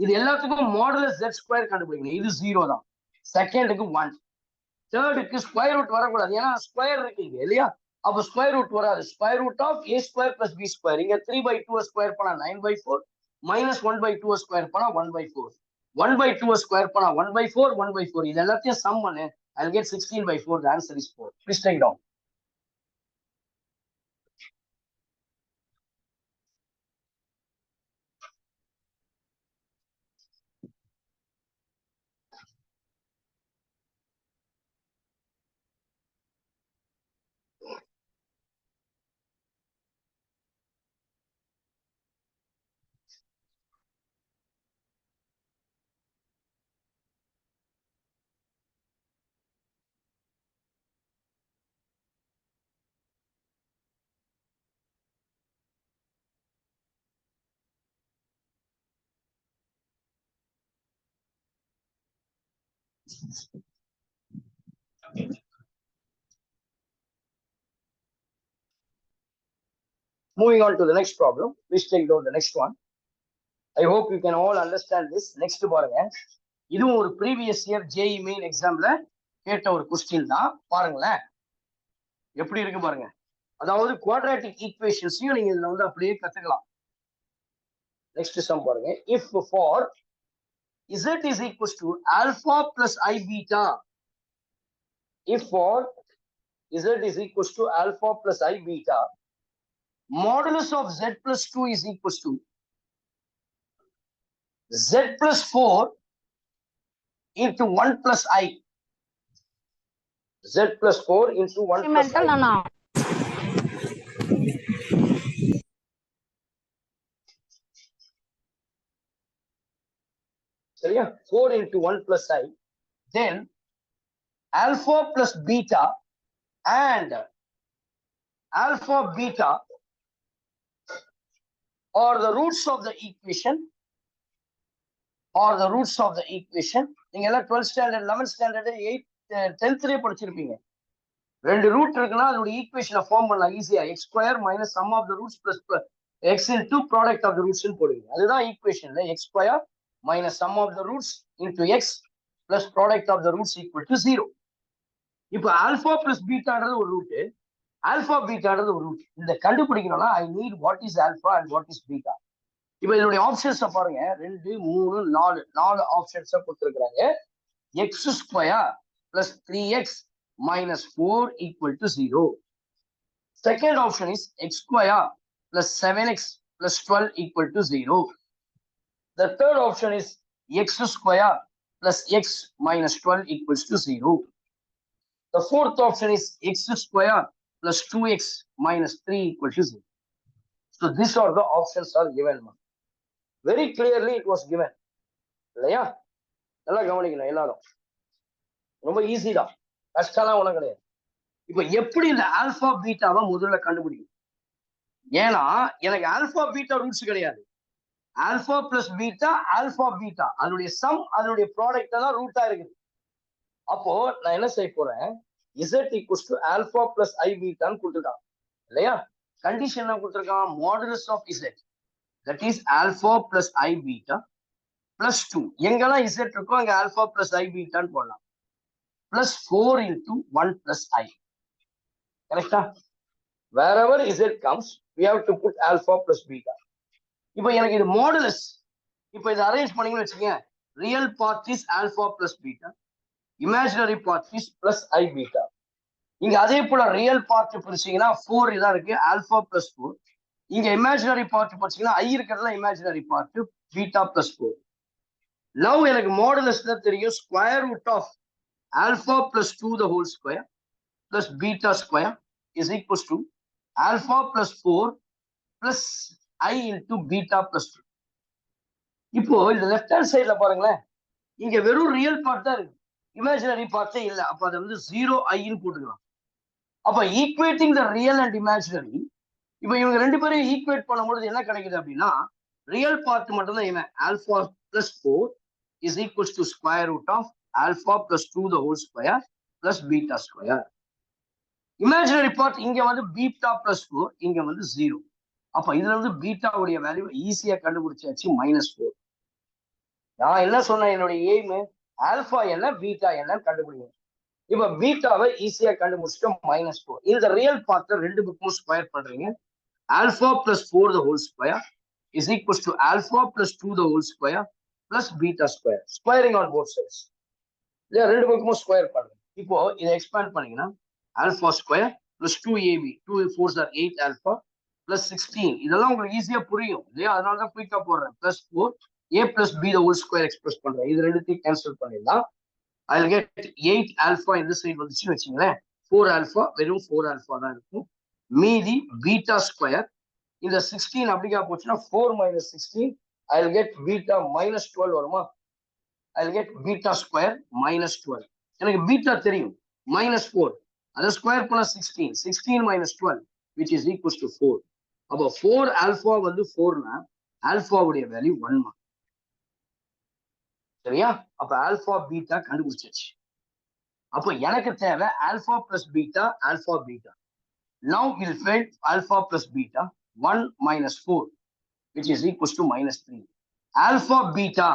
இது எல்லாத்துக்கும் மாடுலஸ் Z² கண்டுபிடிக்கணும். இது 0 தான். செகண்டுக்கு 1, தேர்டுக்கு ஸ்கொயர் ரூட் வரக்கூடாது, ஏன்னா ஸ்கொயர் இருக்கு இல்லையா. அப்ப ஸ்கொயர் ரூட் வராது. Square root of a² + b². இங்க 3/2 ஸ்கொயர் பண்ணா 9/4, -1/2 ஸ்கொயர் பண்ணா 1/4, 1/2 ஸ்கொயர் பண்ணா 1/4, 1/4. இது எல்லாத்தையும் சம் பண்ணு, I'll get 16/4. The answer is 4. Please take down. Moving on to the next problem. Please take down the next one. I hope you can all understand this. Next பாருங்க, இதுவும் ஒரு previous year JEE main எக்ஸாம்ல கேட்ட ஒரு question தான். பாருங்களேன் எப்படி இருக்கு பாருங்க. அதாவது குவாட்ராட்டிக் ஈக்குவேஷன்ஸையும் நீங்க இதுல வந்து அப்படியே கத்துக்கலாம். நெக்ஸ்ட் சம் பாருங்க. If for z is equals to alpha plus I beta, if for z is equals to alpha plus I beta, modulus of z plus 2 is equals to z plus 4 into 1 plus I. Z plus 4 into 1 plus I. சரியா? 4 into 1 plus I. Then alpha plus beta and alpha beta are the roots of the equation, நீங்க எல்லாம் 12th standard 11th standard 8th 10th படிச்சிருப்பீங்க. ரெண்டு root இருக்குன்னா அதோட ஈக்குவேஷனை form பண்ணலாம் ஈஸியா. x² minus sum of the roots plus x into product of the roots ன்னு போடுவீங்க. அதுதான் ஈக்குவேஷன்ல x² minus sum of the roots into x plus product of the roots equal to 0. இப்போ ஆல்பா பிளஸ் பீட்டான்றது ஒரு root, alpha பீட்டான்றது ஒரு root. இந்த கண்டுபிடிக்கணும்னா I need what is alpha and what is beta. இப்போ இதனுடைய ஆப்ஷன்ஸ் பாருங்க, 2 3 4 ஆப்ஷன்ஸ் கொடுத்துருக்காங்க. x² plus 3x minus 4 equal to 0. Second option is x² plus 7x plus 12 equal to 0. The third option is x² plus x minus 12 equals to 0. The fourth option is x² plus 2x minus 3 equal to 0. So these are the options are given. Very clearly it was given. இல்லையா? நல்லா கவனிக்கணும் எல்லாரும். ரொம்ப easy தான், கஷ்டம்லாம் ஒன்றும் கிடையாது. இப்போ எப்படி இந்த ஆல்பா பீட்டாவை முதல்ல கண்டுபிடிக்கும்? ஏன்னா எனக்கு ஆல்பா பீட்டா ரூட்ஸ் கிடையாது. Alpha plus beta, alpha beta அதனுடைய சம், அதனுடைய ப்ராடக்ட் தான் ரூட்டா இருக்குது. அப்போ நான் என்ன செய்ய போறேன், z equals to alpha plus I beta ன்னு கொடுத்துட்டான் இல்லையா? கண்டிஷன் என்ன கொடுத்துருக்கான், modulus of Z that is alpha plus I beta plus 2. எங்கெல்லாம் இசட் இருக்கோ அங்க ஆல்பா பிளஸ் ஐ பீட்டான்னு போடலாம். Plus 4 into 1 plus I. கரெக்டா? wherever z comes we have to put alpha plus beta. இப்போ எனக்கு இது மாடுலஸ். இப்போ இதை அரேஞ்ச் பண்ணீங்கன்னு வச்சுக்கோங்க, real part is alpha plus beta, imaginary part is plus I beta. இங்க அதே போல ரியல் பார்ட் பிரிச்சீங்கன்னா 4 இதான் இருக்கு, ஆல்பா பிளஸ் 4. இங்க இமேஜினரி பார்ட் படிச்சீங்கன்னா ஐ இருக்கிறதுல imaginary part beta plus 4. Now எனக்கு மாடுலஸ்ல தெரியும் square root of alpha plus 2 the whole square plus beta square is equals to alpha plus 4 plus I into beta plus 2. இப்போ இந்த left hand சைட்ல பாருங்களேன், இங்க வெறும் ரியல் பார்ட் தான் இருக்கு, இமேஜினரி பார்ட்டே இல்ல. அப்ப அதை வந்து 0 ஐன்னு போட்டுக்கலாம். அப்ப equating the real and imaginary, இப்ப இவங்க ரெண்டு பேரும் ஈக்குவேட் பண்ணும்போது என்ன கிடைக்குது அப்படின்னா, ரியல் பார்ட் மட்டும் தான் இவன் alpha plus 4 is equals to square root of alpha plus 2 the whole square plus beta square. Imaginary part இங்க வந்து beta plus 4, இங்க வந்து 0. அப்ப இதுல வந்து பீட்டா உடைய வேல்யூ ஈஸியா கண்டுபிடிச்சாச்சு, -4. நான் என்ன சொன்னேன், என்னுடைய எய்ம் ஆல்பா என்ன பீட்டா என்ன கண்டுபிடிக்கணும். இப்ப பீட்டாவை ஈஸியா கண்டுபிடிச்சிட்டோம், -4. இந்த ரியல் பார்ட்ல ரெண்டு பக்கமும் ஸ்கொயர் பண்றீங்க. alpha plus 4 the whole square is equals to alpha plus 2 the whole square plus beta square. Squaring on both sides. இல்லையா, ரெண்டு பக்கமும் ஸ்கொயர் பண்ணுங்க. இப்போ இதை எக்ஸ்பேண்ட் பண்ணீங்கன்னா alpha square plus 2ab 2 4s are 8 alpha plus 16. இதெல்லாம் உங்களுக்கு ஈஸியா புரியும் இல்லையா, அதனால தான் குயிக்கா போடுறேன். Plus 4 a plus b the whole square express பண்றேன். இது ரெண்டுத்தையும் கேன்சல் பண்ணிடலாம். ஐ வில் கெட் 8 ஆல்பா இந்த சைடு வந்துச்சுன்னு வச்சுங்களேன், 4 ஆல்பா வெறும் 4 ஆல்பா தான் இருக்கும். மீதி பீட்டா ஸ்கொயர் இந்த 16 அப்படிக்கா போச்சுன்னா 4 minus 16 I will get beta -12 வருமா. I'll get beta square -12. எனக்கு பீட்டா தெரியும் -4. அதை ஸ்கொயர் பண்ண 16. 16 minus 12 which is equals to 4. அப்போ 4 ஆல்பா வந்து 4னா ஆல்பாவுடைய வேல்யூ 1. சரியா? அப்ப ஆல்பா பீட்டா கண்டுபிடிச்சாச்சு. அப்போ எனக்கு தேவை alpha plus beta, alpha beta. Now we'll find alpha plus beta 1 minus 4 which is equals to -3. Alpha beta.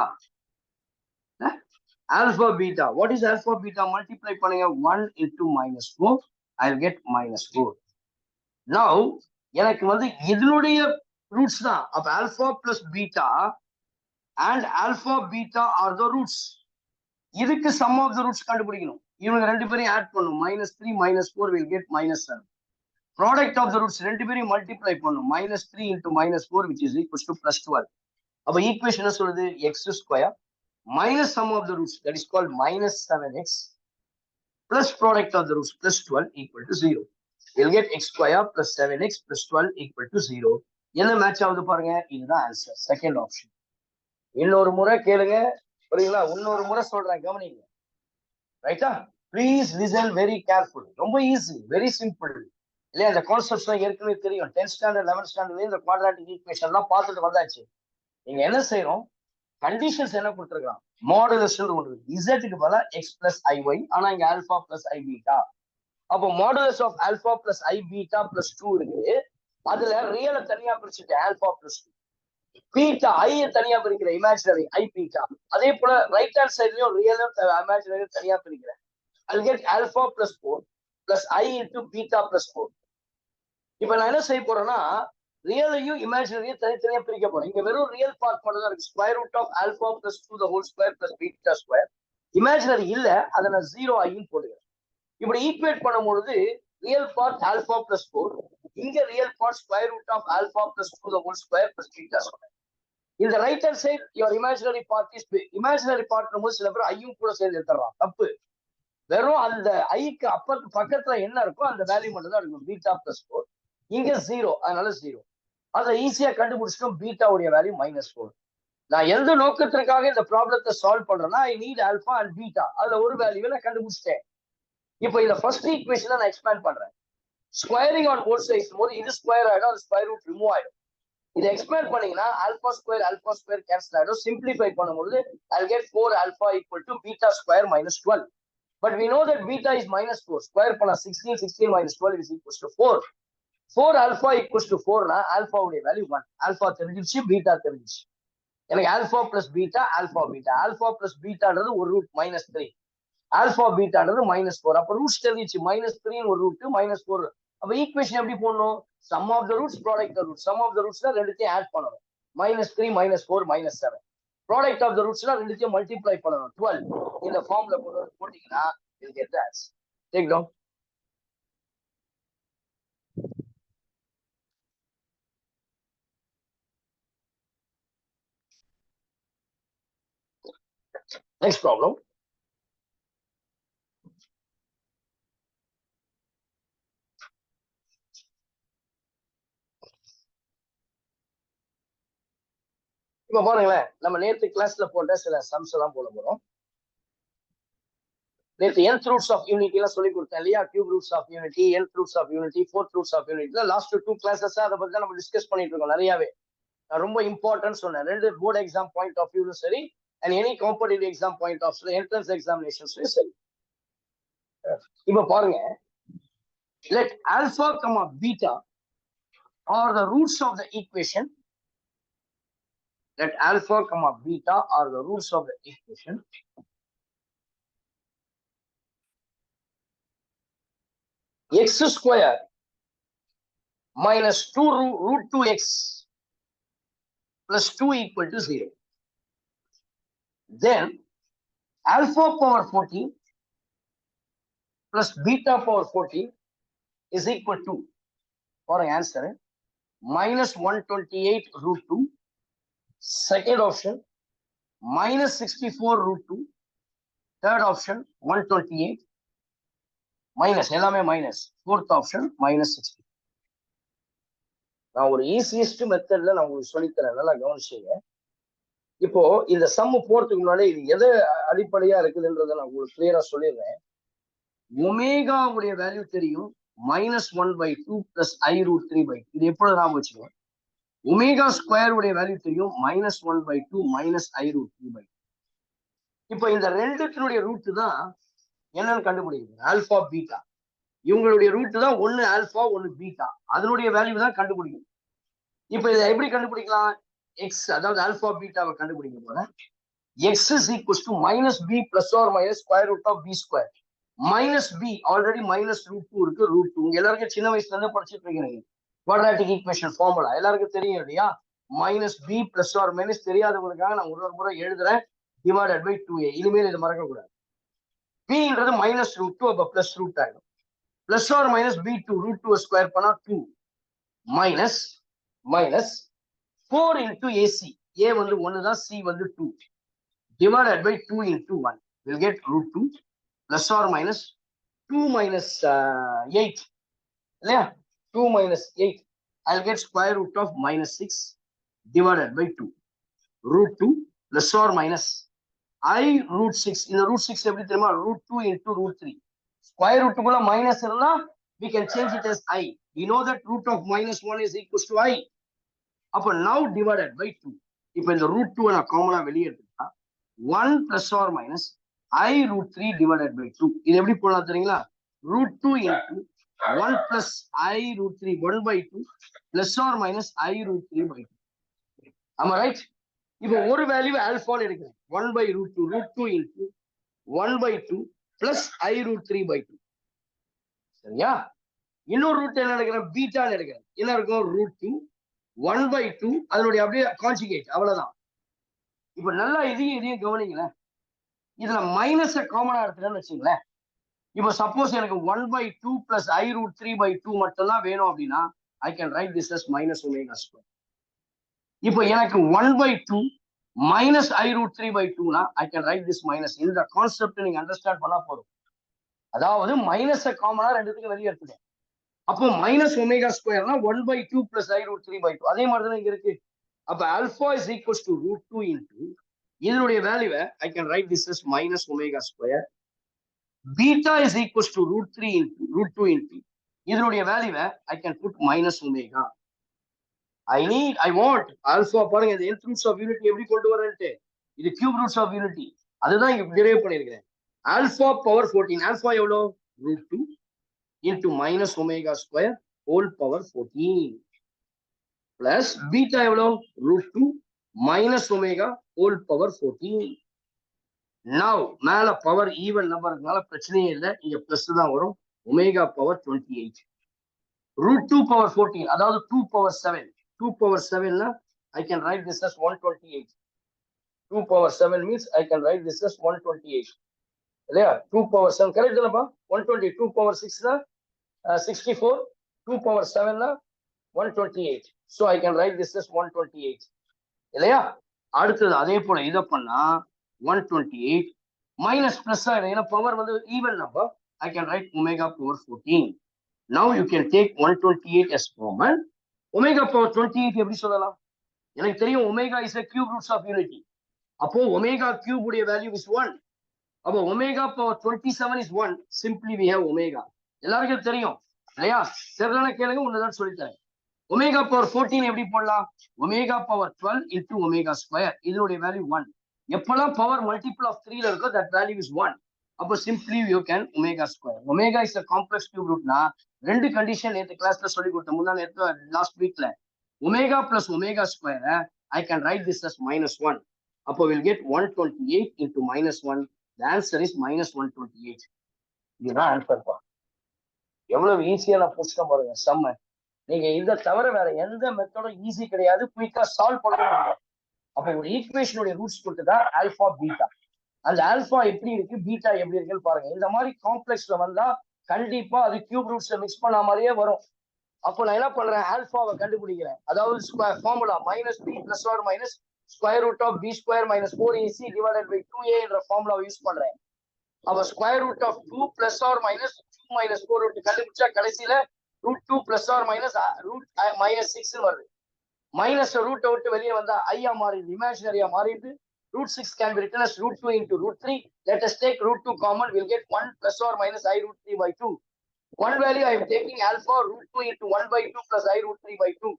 Alpha beta. What is alpha beta? Multiply பண்ணுங்க 1 into -4. I'll get -4. Now எனக்கு வந்து இதனுடைய roots தான். அப்ப alpha plus beta and alpha beta are the roots. இதுக்கு sum of the roots கண்டுபிடிக்கணும். இவங்க ரெண்டு பேரையும் ஆட் பண்ணணும். -3 -4 will get -7. Product of the roots ரெண்டு பேரையும் மல்டிப்ளை பண்ணணும். -3 into -4 which is equals to +12. அப்ப ஈக்குவேஷன் என்ன சொல்லுது, x square minus sum of the roots that is called -7x plus product of the roots +12 equal to 0. We'll get x square plus 7x plus 12 equal to 0. என்ன match ஆகுது பாருங்க, இதுதான் answer, second option. இன்னொரு முறை கேளுங்க, புரியுங்களா? இன்னொரு முறை சொல்றேன், கவனிங்க. ரைட்டா? Please listen very careful. ரொம்ப ஈஸி, வெரி சிம்பிள் இல்லையா? இந்த கான்செப்ட்ஸ் ஏற்கனவே தெரியும். 10th ஸ்டாண்டர்ட் 11th ஸ்டாண்டர்ட்ல இந்த குவாட்ராட்டிக் ஈக்குவேஷன் எல்லாம் பார்த்துட்டு வந்தாச்சு. நீங்க என்ன செய்யறோம், கண்டிஷன்ஸ் என்ன கொடுத்துருக்கான், மாடுலஸ் ஒன்று இசட்டுக்கு பதிலா எக்ஸ் பிளஸ் ஐஒய், ஆனா இங்க ஆல்பா பிளஸ் ஐ பீட்டா. அப்போ modulus of alpha plus I beta plus 2 இருக்கு. அதுல ரியலை தனியா பிரிச்சுட்டு ஆல்பா பிளஸ் 2, பீட்டா ஐ தனியா பிரிக்கிறேன், இமேஜினரி ஐ பீட்டா. அதே போல ரைட் ஹேண்ட் சைட்லயும் ரியலும் இமேஜினரி தனியா பிரிக்கிறேன். I'll get alpha plus 4 plus I into beta plus 4. இப்ப நான் என்ன செய்ய போறேன்னா, ரியலையும் இமேஜினரியும் தனித்தனியா பிரிக்க போறேன். இங்க வெறும் ரியல் பார்ட் மட்டும் தான் இருக்கு. Square root of alpha plus 2 the whole square plus beta square. Imaginary இல்ல, அதை நான் 0 ஐன்னு போடுகிறேன். இப்படி ஈக்குவேட் பண்ணும்பொழுது ரியல் பார்ட் ஆல்பா பிளஸ் 4, இங்க real part square root of alpha plus 2 the whole square plus beta square. இந்த right hand side your imaginary part is imaginary part போது சில பேர் ஐயும் கூட சேர்ந்து எடுத்துறான், தப்பு. வெறும் அந்த ஐக்கு பக்கத்துல என்ன இருக்கோ அந்த வேல்யூ மட்டும் தான் இருக்கும், பீட்டா பிளஸ் 4. இங்க 0, அதனால 0. அதை ஈஸியா கண்டுபிடிச்சிட்டோம், பீட்டாவுடைய வேல்யூ -4. நான் எந்த நோக்கத்திற்காக இந்த ப்ராப்ளத்தை சால்வ் பண்றேன்னா, I need alpha and beta. அதுல ஒரு வேல்யூவை நான் கண்டுபிடிச்சிட்டேன். இப்போ இந்த ஃபர்ஸ்ட் ஈக்குவேஷனை நான் எக்ஸ்பேண்ட் பண்றேன். ஸ்கொயரிங் ஆன் போத் சைட்ஸ் போது இது ஸ்கொயர் ஆயிடும், அது ஸ்கொயர் ரூட் ரிமூவ் ஆயிடும். இதை எக்ஸ்பேண்ட் பண்ணீங்கன்னா ஆல்பா ஸ்கொயர் கேன்சல் ஆயிடும். சிம்பிளிஃபை பண்ணும்போது I'll get 4 alpha equal to beta square -12. But we know that beta is -4. Square பண்ணா 16 minus 12 is equals to 4. 4 alpha equals to 4 na alpha உடைய value 1. alpha தெரிஞ்சிருச்சு, beta தெரிஞ்சிருச்சு. எனக்கு alpha plus beta, alpha beta. alpha plus betaன்றது ஒரு root -3. alpha betaன்றது -4. அப்ப roots தெரிஞ்சிருச்சு. -3 ஒரு root, -4. அப்ப ஈக்குவேஷன் எப்படி போடணும்? sum of the roots, product of the roots. sum of the rootsனா ரெண்டுத்தையும் ஆட் பண்ணணும். -3, -4, -7. product of the rootsனா ரெண்டுத்தையும் மல்டிப்ளை பண்ணணும். 12. இந்த ஃபார்ம்ல போட்டீங்கன்னா you'll get that. Take down. Next problem. இப்ப பாருங்களேன், நம்ம நேத்து கிளாஸ்ல போட்ட சில சம்ஸ் எல்லாம் போட போறோம். நேத்து nth roots of unity எல்லாம் சொல்லி கொடுத்தேன் இல்லையா? cube roots of unity, nth roots of unity, fourth roots of unity. Last 2 classes அதை பத்தி தான் நம்ம டிஸ்கஸ் பண்ணிட்டு இருக்கோம் நிறையவே. ரொம்ப இம்பார்ட்டன்ட் சொன்னேன். ரெண்டு போர்டு எக்ஸாம் பாயிண்ட் ஆஃப் வியூலும் சரி, and any competitive exam point of entrance எக்ஸாமினேஷன்ஸ்லயும் சரி. இப்ப பாருங்க, let alpha comma beta are the roots of the equation. Let alpha comma beta are the roots of the equation. X square minus 2 root 2x plus 2 equal to 0. Then alpha power 14 plus beta power 14 is equal to, for an answer, minus 128 root 2. Second option, minus 64 root 2. Third option, 128. Minus, எல்லாமே minus. Fourth option, minus 60. நான் ஒரு easiest மெத்தட்ல நான் உங்களுக்கு சொல்லித்தரேன், நல்லா கவனிச்சுங்க. இப்போ இந்த சம் போறதுக்கு முன்னாடி இது எது அடிப்படையா இருக்குதுன்றதை நான் உங்களுக்கு கிளியரா சொல்லிடுறேன். ஒமேகாவுடைய வேல்யூ தெரியும், -1/2 plus i√3/2. இது எப்பொழுது ஞாபகம் வச்சுக்கோங்க. ஒமேகா ஸ்கொயர் உடைய வேல்யூ தெரியும், -1/2 i√3/2. இப்போ இந்த ரெண்டுத்தினுடைய ரூட் தான் என்னன்னு கண்டுபிடிக்கணும். ஆல்பா பீட்டா இவங்களுடைய ரூட் தான், ஒன்னு ஆல்பா ஒன்னு பீட்டா, அதனுடைய வேல்யூ தான் கண்டுபிடிக்கணும். இப்ப இதை எப்படி கண்டுபிடிக்கலாம்? எக்ஸ், அதாவது ஆல்பா பீட்டாவை கண்டுபிடிக்க போல. X is equals to -b plus or minus square root of b square. -b already -√2 இருக்கு, √2. உங்க எல்லாருக்கும் சின்ன வயசுல இருந்து படிச்சுட்டு இருக்கீங்க குவாட்ராட்டிக் ஈக்குவேஷன் ஃபார்முலா, எல்லாருக்கும் தெரியும் இல்லையா? -b பிளஸ் ஆர் மைனஸ் தெரியாதவங்களுக்காக நான் ஒரு முறை எழுதுறேன், டிவைடட் பை 2a. இனிமேல் இதை மறக்க கூடாது. b-ன்றது -√2, அப்ப பிளஸ் ரூட் ஆயிடும். Plus or minus b2, √2 square பண்ணா 2 மைனஸ் 4 into ac. a வந்து 1 தான், c வந்து 2, divided by 2 into 1 will get √2 plus or minus 2 minus 8 இல்லையா? 2 minus 8 I'll get square root of -6 divided by 2. √2 plus or minus i√6. இந்த √6 எப்படி தெரியுமா? √2 into √3. Square ரூட்டுக்குள்ள minus இருந்தா we can change it as i. We know that root of -1 is equals to i. அப்ப now divided by 2. இப்ப இந்த √2 நான் காமனா வெளியே எடுத்துட்டா 1 plus or minus i√3 divided by 2. இது எப்படி போடலாம் தெரியுங்களா? √2 into 1 plus i√3 1/2 plus or minus i√3/2. ஆமா ரைட்? இப்ப ஒரு வேல்யூ ஆல்பான்னு எடுக்கிறேன், 1/√2, √2 into 1/2 plus i√3/2. சரியா? இன்னொரு ரூட் என்ன எடுக்கிறேன்? பீட்டான்னு எடுக்கிறேன். என்ன இருக்கும்? √2 1/2 அதனுடைய அப்படியே கான்ஜுகேட், அவ்வளவுதான். இப்ப நல்லா இதையும் கவனிங்களேன். இதுல மைனஸ் காமனா எடுத்துட்டேன்னு வச்சுங்களேன். இப்ப சப்போஸ் எனக்கு 1/2 plus i√3/2 மட்டும் தான் வேணும் அப்படின்னா ஐ கேன் ரைட் திஸ் as -ω². இப்போ எனக்கு 1/2 minus i√3/2 னா ஐ கேன் ரைட் திஸ் மைனஸ். இந்த கான்செப்ட் நீங்க அண்டர்ஸ்டாண்ட் பண்ணா போதும். அதாவது மைனஸ் காமனா ரெண்டுத்துக்கு வெளியே எடுத்துட்டேன். அப்போ -ω² 1/2 plus i√3/2. அதே மாதிரி தான் இங்க இருக்கு. அப்ப alpha is equals to √2 into இதனுடைய வேல்யூவை I can write this as -ω². Beta is equals to √3 into √2 into இதனுடைய வேல்யூவை I can put -ω. I want alpha. பாருங்க, இந்த nth roots of unity எப்படி கொண்டு வரேன்ட்டு, இது cube roots of unity, அதுதான் இங்க டிரைவ் பண்ணிருக்கிறேன். Alpha power 14. ஆல்பா எவ்வளோ? √2 into -ω². whole power 14 plus beta எவ்வளோ √2 minus omega whole power 14. Now மேல பவர் ஈவன் நம்பர்னால பிரச்சனையே இல்லை, இங்க பிளஸ் தான் வரும். ஒமேகா பவர் 28 √2 power 14 அதாவது 2 power 7. 2 power 7 I can write this as 128. 2 power 7 means I can write this as 128 இல்லையா? 2 power 7 கரெக்ட் இல்லப்பா? 120. 2 power 6 64. 2 power 7 128. so I can write this as 128 இல்லையா? அடுத்தது அதே போல இதை பண்ணா 128 minus plus ஆயிடும், ஏன்னா பவர் வந்து even number. I can write omega power 14. now you can take 128 as common. omega power 28 எப்படி சொல்லலாம்? எனக்கு தெரியும் omega is a cube roots of unity. அப்போ omega cube உடைய value is 1. அப்போ omega power 27 is 1. simply we have omega. எல்லாருக்கும் தெரியும் இல்லையா? சரியான கேளுங்க, ஒண்ணுதான் சொல்லித்தரேன். omega power 14 எப்படி போடலாம்? omega power 12 into omega square. இதனுடைய வேல்யூ 1. எப்பெல்லாம் பவர் மல்டிபிள் ஆஃப் 3ல இருக்கோ that value is 1. அப்போ simply you can omega square. omega is a complex cube rootனா ரெண்டு கண்டிஷன் நேற்று கிளாஸ்ல சொல்லி கொடுத்தேன், முந்தா நேற்று லாஸ்ட் வீக்ல. omega plus omega square I can write this as -1. அப்போ we'll get 128 into -1. the answer is -128. இதுதான் ஆன்சர் பா. எவ்வளவு ஈஸியா நான் புடிச்சிட்டேன் பாருங்க செம்ம. நீங்க இதை தவிர வேற எந்த மெத்தடும் ஈஸி கிடையாது, குயிக்கா சால்வ் பண்ண முடியும். அப்ப ஒரு ஈக்குவேஷனுடைய ரூட்ஸ் கொடுத்துதான் ஆல்பா பீட்டா. அந்த ஆல்பா எப்படி இருக்கு, பீட்டா எப்படி இருக்குன்னு பாருங்க. இந்த மாதிரி காம்ப்ளெக்ஸ்ல வந்தா கண்டிப்பா அது கியூப் ரூட்ஸ்ல மிக்ஸ் பண்ண மாதிரியே வரும். அப்போ நான் என்ன பண்றேன், ஆல்பாவை கண்டுபிடிக்கிறேன். அதாவது formula -b + or - square root of b² - 4ac / 2a என்ற ஃபார்முலாவை யூஸ் பண்றேன். அப்ப ஸ்கொயர் ரூட் ஆஃப் 2 + or - 2 - 4 கண்டுபிடிச்சா கடைசியில √2 + or -√6 வருது. மைனஸ் ரூட்டை விட்டு வெளியே வந்தா ஐயா மாறிடுது, இமேஜினரியா மாறிடுது. √6 can be written as √2 into √3. let us take √2 common. we'll get 1 + or - i√3/2. one value I am taking alpha √2 into 1/2 plus i√3/2.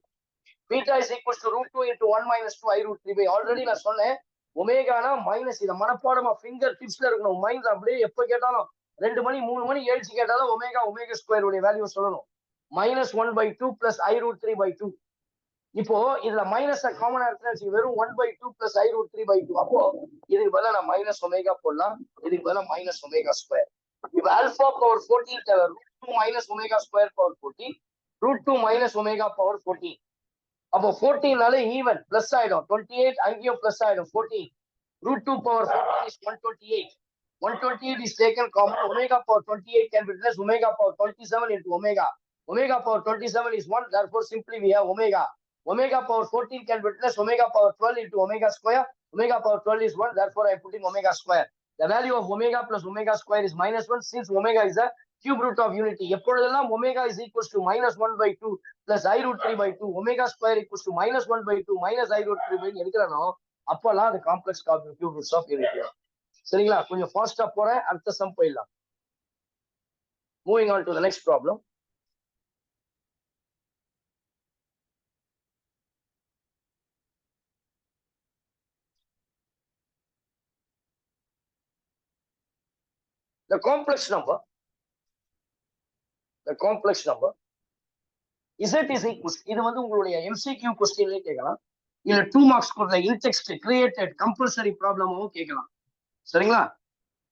beta is equals to √2 into 1 - 2 i√3/. Already நான் சொன்னேன் ஒமேகானா மைனஸ். இதை மனப்பாடமா ஃபிங்கர் டிப்ஸ்ல இருக்கணும். Mind அப்படியே எப்ப கேட்டாலும் 2 மணி 3 மணி எழுச்சி கேட்டாலும் omega square உடைய வேல்யூ சொல்லணும். -1/2 plus i√3/2. இப்போ இதுல மைனஸ் காமனா இருக்கு, வெறும் 1/2 plus i√3/2. அப்போ இதுக்கு பதிலா நான் -omega போடலாம், இதுக்கு பதிலா -omega ஸ்கொயர். இப்போ ஆல்பா பவர் 14 தேவை. √2 - omega square power 14, √2 - omega power 14. அப்போ 14 ஈவன் பிளஸ் ஆயிடும். 28 அங்கேயும் பிளஸ் ஆயிடும். 14 √2 power 14 is 128. 128 is taken common. omega power 28 can be written as omega power 27 into omega. omega power 27 is 1. therefore simply we have omega. omega power 14 can be written as omega power 12 into omega square. omega power 12 is 1. therefore I am putting omega square. the value of omega plus omega square is -1 since omega is a cube root of unity. எப்பொழுதெல்லாம் omega is equals to -1/2 plus i√3/2, omega square equals to -1/2 minus i√3/2 எடுக்கிறனோ அப்பெல்லாம் அது complex cube roots of unity. சரிங்களா? கொஞ்சம் ஃபாஸ்டா போறேன், அடுத்த some போயிடலாம். Moving on to the next problem. the complex number z is equals, இது வந்து உங்களுடைய MCQ கொஸ்டின்லயே கேட்கலாம், இல்ல 2 மார்க்ஸ் கொடுத்த இன்டெக்ஸ்ட் கிரியேட்டட் கம்பல்சரி ப்ராப்ளமாவும் கேட்கலாம். சரிங்களா?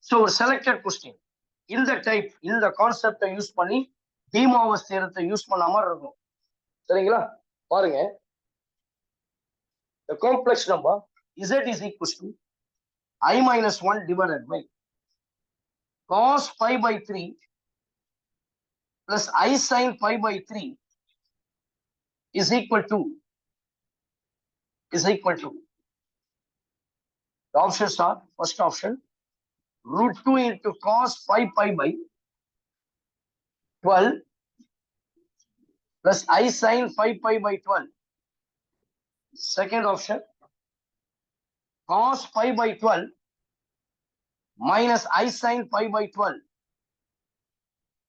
சோ ஒரு செலக்டட் கொஸ்டின் இந்த டைப், இந்த கான்செப்டை யூஸ் பண்ணி டி மார்கன்ஸ் தியரத்தை யூஸ் பண்ண மாதிரி இருக்கும். சரிங்களா? பாருங்க, the complex number z is equals to i - 1 divided by cos π/3 plus I sin π/3 is equal to the options are, first option √2 into cos 5π/12 plus I sin 5π/12. second option cos π/12 minus I sin π/12.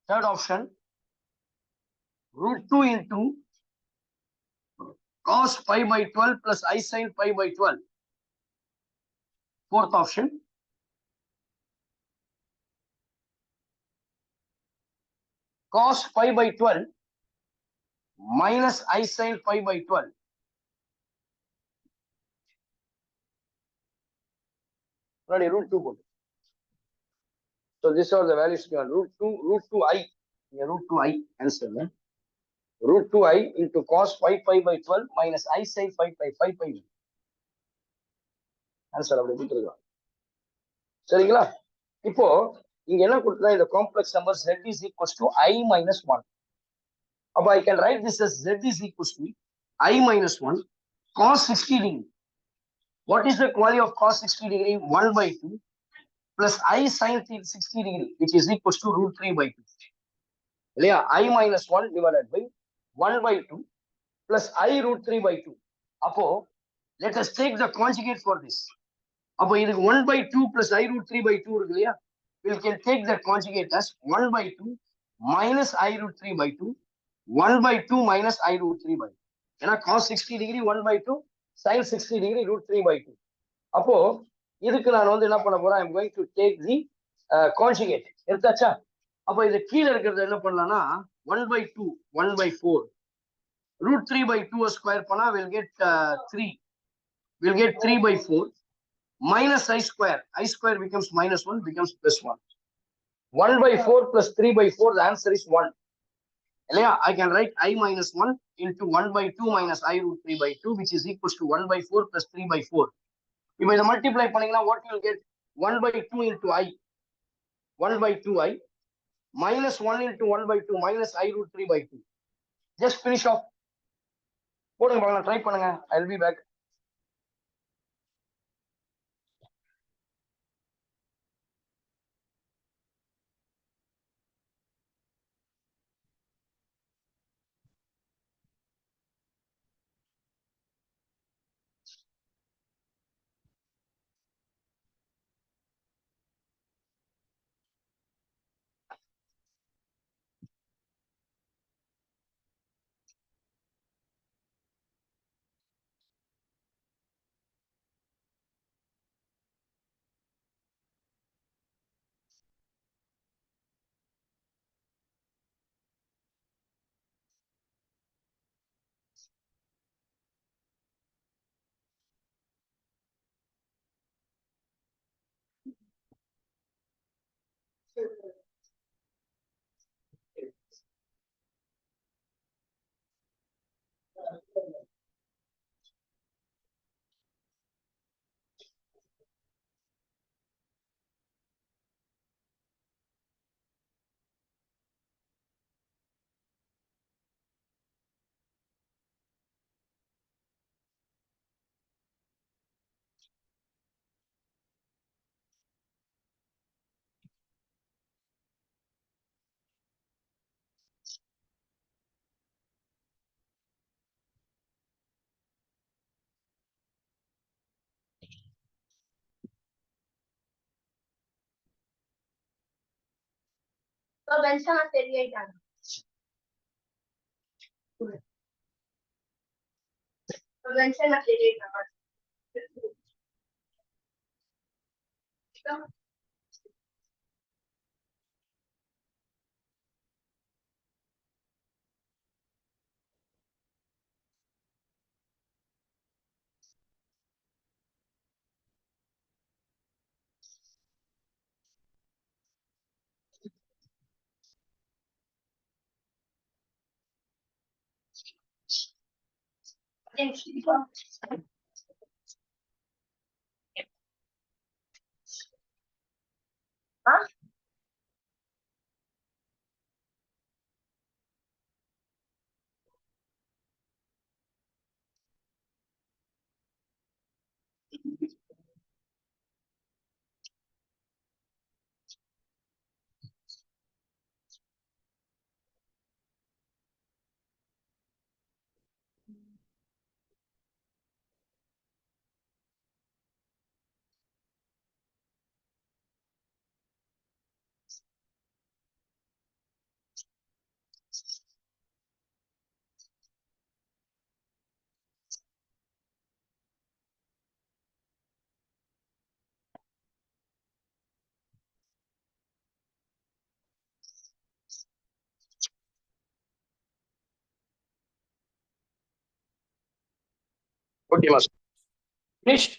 third option √2 into cos π/12 plus I sin π/12. fourth option cos π/12 minus I sin pi by 12. Ready, root 2 put. So these are the values given. Root 2 I. Yeah, root 2 I answer. Yeah? Root 2 I into cos 5 pi by 12 minus I sin 5 pi 5 pi. Answer அப்படி கொடுத்துருக்கோம். சரிங்களா? இப்போ இங்க என்ன கொடுத்தா இந்த complex number z is equals to I minus 1. அப்ப I can write this as z is equals to I minus 1 cos 60 degree. What is the value of cos 60 degree? 1 by 2 plus I sin 60 degree, which is equals to root 3 by 2. இல்லையா? I minus 1 divided by 1 by 2 plus I root 3 by 2. அப்போ let us take the conjugate for this. அப்போ இதுக்கு 1 by 2 plus I root 3 by 2 இருக்கு இல்லையா? We can take the conjugate as 1 by 2 minus I root 3 by 2, 1 by 2 minus I root 3 by 2. ஏன்னா cos 60 degree 1 by 2, sin 60 degree root 3 by 2. அப்போ இதுக்கு நான் வந்து என்ன பண்ண போறேன்? I'm going to take the conjugate. எடுத்தாச்சா? அப்போ இது கீழே இருக்கிறது என்ன பண்ணலாம்னா 1 by 2, 1 by 4. Root 3 by 2 square பண்ணா we'll get 3. We'll get 3 by 4 minus I square. I square becomes minus 1, becomes plus 1. 1 by 4 plus 3 by 4, the answer is 1. Yeah, I can write I minus 1 into 1 by 2 minus I root 3 by 2, which is equals to 1 by 4 plus 3 by 4. If I multiply, what you will get? 1 by 2 into I. 1 by 2I minus 1 into 1 by 2 minus I root 3 by 2. Just finish off. Try பண்ணுங்க. I'll be back. Okay, master. Finished?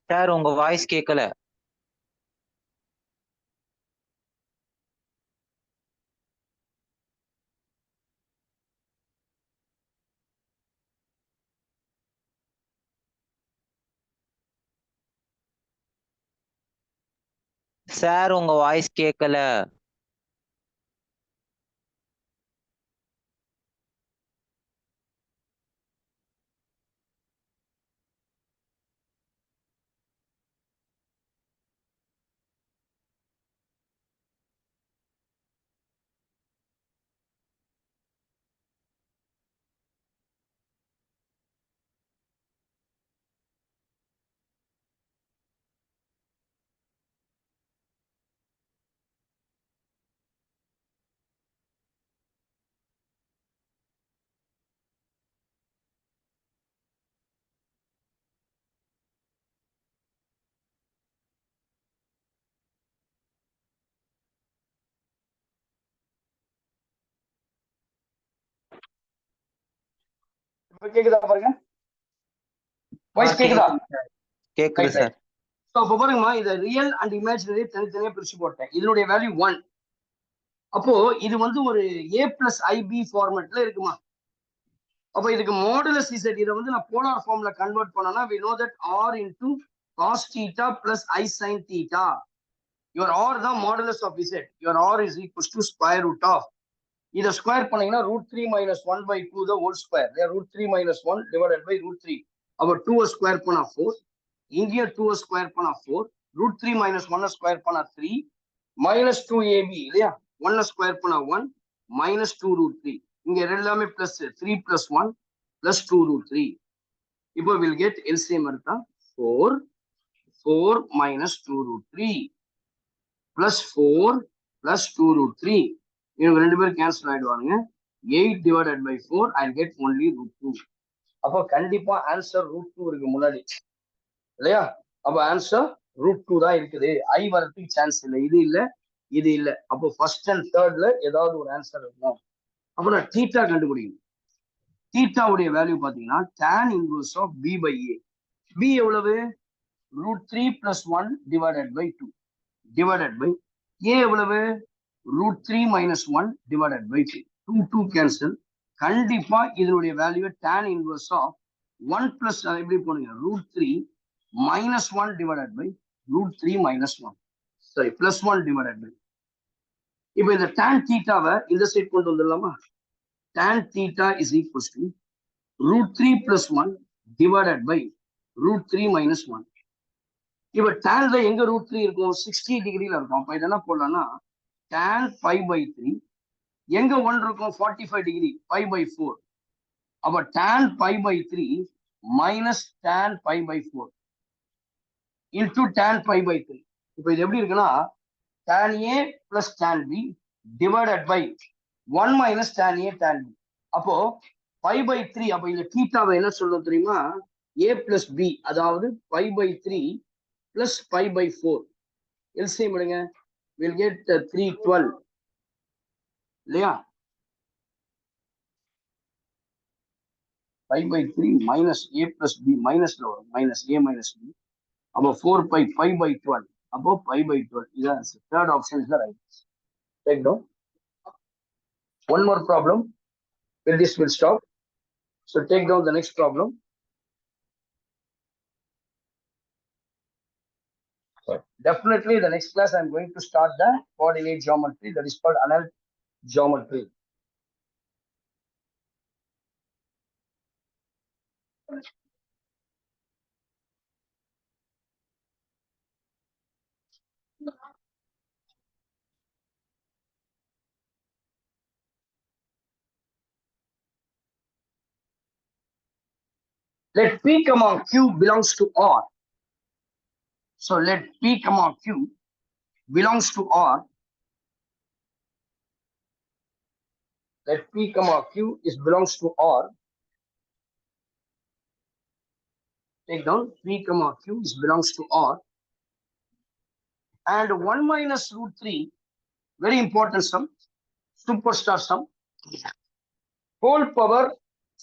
Sir உங்க voice கேட்கல. Sir உங்க voice கேட்கல. இப்ப கேக்குதா பாருங்க. Voice கேக்குதா? கேக்குது Right, சார். So, அப்ப பாருங்கம்மா, இத ரியல் அண்ட் இமேஜினரி தனித்தனியா பிரிச்சு போட்டேன். இதனுடைய வேல்யூ 1. அப்போ இது வந்து ஒரு a plus ib ஃபார்மேட்ல இருக்குமா? அப்ப இதுக்கு மாடுலஸ் z இதை வந்து நான் போலார் ஃபார்ம்ல கன்வெர்ட் பண்ணனா we know that r into cos theta plus i sin theta. Your r தான் modulus of z. Your r is equals to square root of. இதை ஸ்கொயர் பண்ணீங்கன்னா √3 minus 1 by 2 the whole square. √3 minus 1 divided by √3. அப்ப 2 square பண்ணா 4. இங்கே 2 square பண்ணா 4. √3 minus 1 square பண்ணா 3. minus 2ab இல்லையா? 1 square பண்ணா 1 minus 2 √3. இங்க எல்லாமே பிளஸ் 3 plus 1 plus 2 √3. இப்போ we'll get LCM எடுத்தா 4 minus 2 √3 plus 4 plus 2 √3. இவங்க ரெண்டு பேரும் கேன்சல் ஆயிடுவாங்க. 8 divided by 4 I'll get only √2. அப்போ கண்டிப்பா ஆன்சர் √2 இருக்கு முன்னாடி இல்லையா? அப்ப ஆன்சர் √2 தான் இருக்குது. ஐ வரதுக்கு சான்ஸ் இல்லை. இது இல்ல, இது இல்ல. அப்போ ஃபர்ஸ்ட் அண்ட் தேர்ட்ல ஏதாவது ஒரு ஆன்சர் இருக்கும். அப்ப நான் தீட்டா கண்டுபிடிக்கணும். தீட்டாவுடைய வேல்யூ பாத்தீங்கன்னா tan inverse of b by a. b எவ்வளவு? √3 plus 1 divided by 2 divided by a எவ்வளவு? √3 minus 1 divided by 2. 2 cancel. கண்டிப்பா இதனுடைய value tan inverse of 1 plus எப்படி போடுங்க? √3 minus 1 divided by √3 minus 1. Sorry, plus 1 divided by. இப்போ இந்த tan theta-வை இந்த side கொண்டு வந்துடலாமா? tan theta is equals to √3 plus 1 divided by √3 minus 1. இப்போ tanல எங்க √3 இருக்கும்? 60 டிகிரில இருக்கும். அப்ப இது என்ன போடலாம்னா tan pi by 3. எங்க 1 இருக்கும்? 45 டிகிரி. pi by 4. அப்ப tan pi by 3 minus tan pi by 4 into tan pi by 3. இப்போ இது எப்படி இருக்குன்னா tan a plus tan b divided by 1 minus tan a tan b. அப்போ pi by 3. அப்ப இந்த தீட்டாவை என்ன சொல்லணும் தெரியுமா? a plus b, அதாவது pi by 3 plus pi by 4. LCM எடுங்க. we'll get 312 இல்லையா? pi by 3 minus a plus b minusல வரும். minus a minus b. அப்போ 4 pi by 12. அப்போ pi by 12. இதான் third option is the right. Take down. One more problem. With this will stop. So take down the next problem. So definitely the next class I'm going to start the coordinate geometry, that is called analytic geometry. Let P comma Q belongs to R. So let P comma Q belongs to R. Let P comma Q is belongs to R. Take down P comma Q is belongs to R. And 1 minus root 3, very important sum, superstar sum, whole power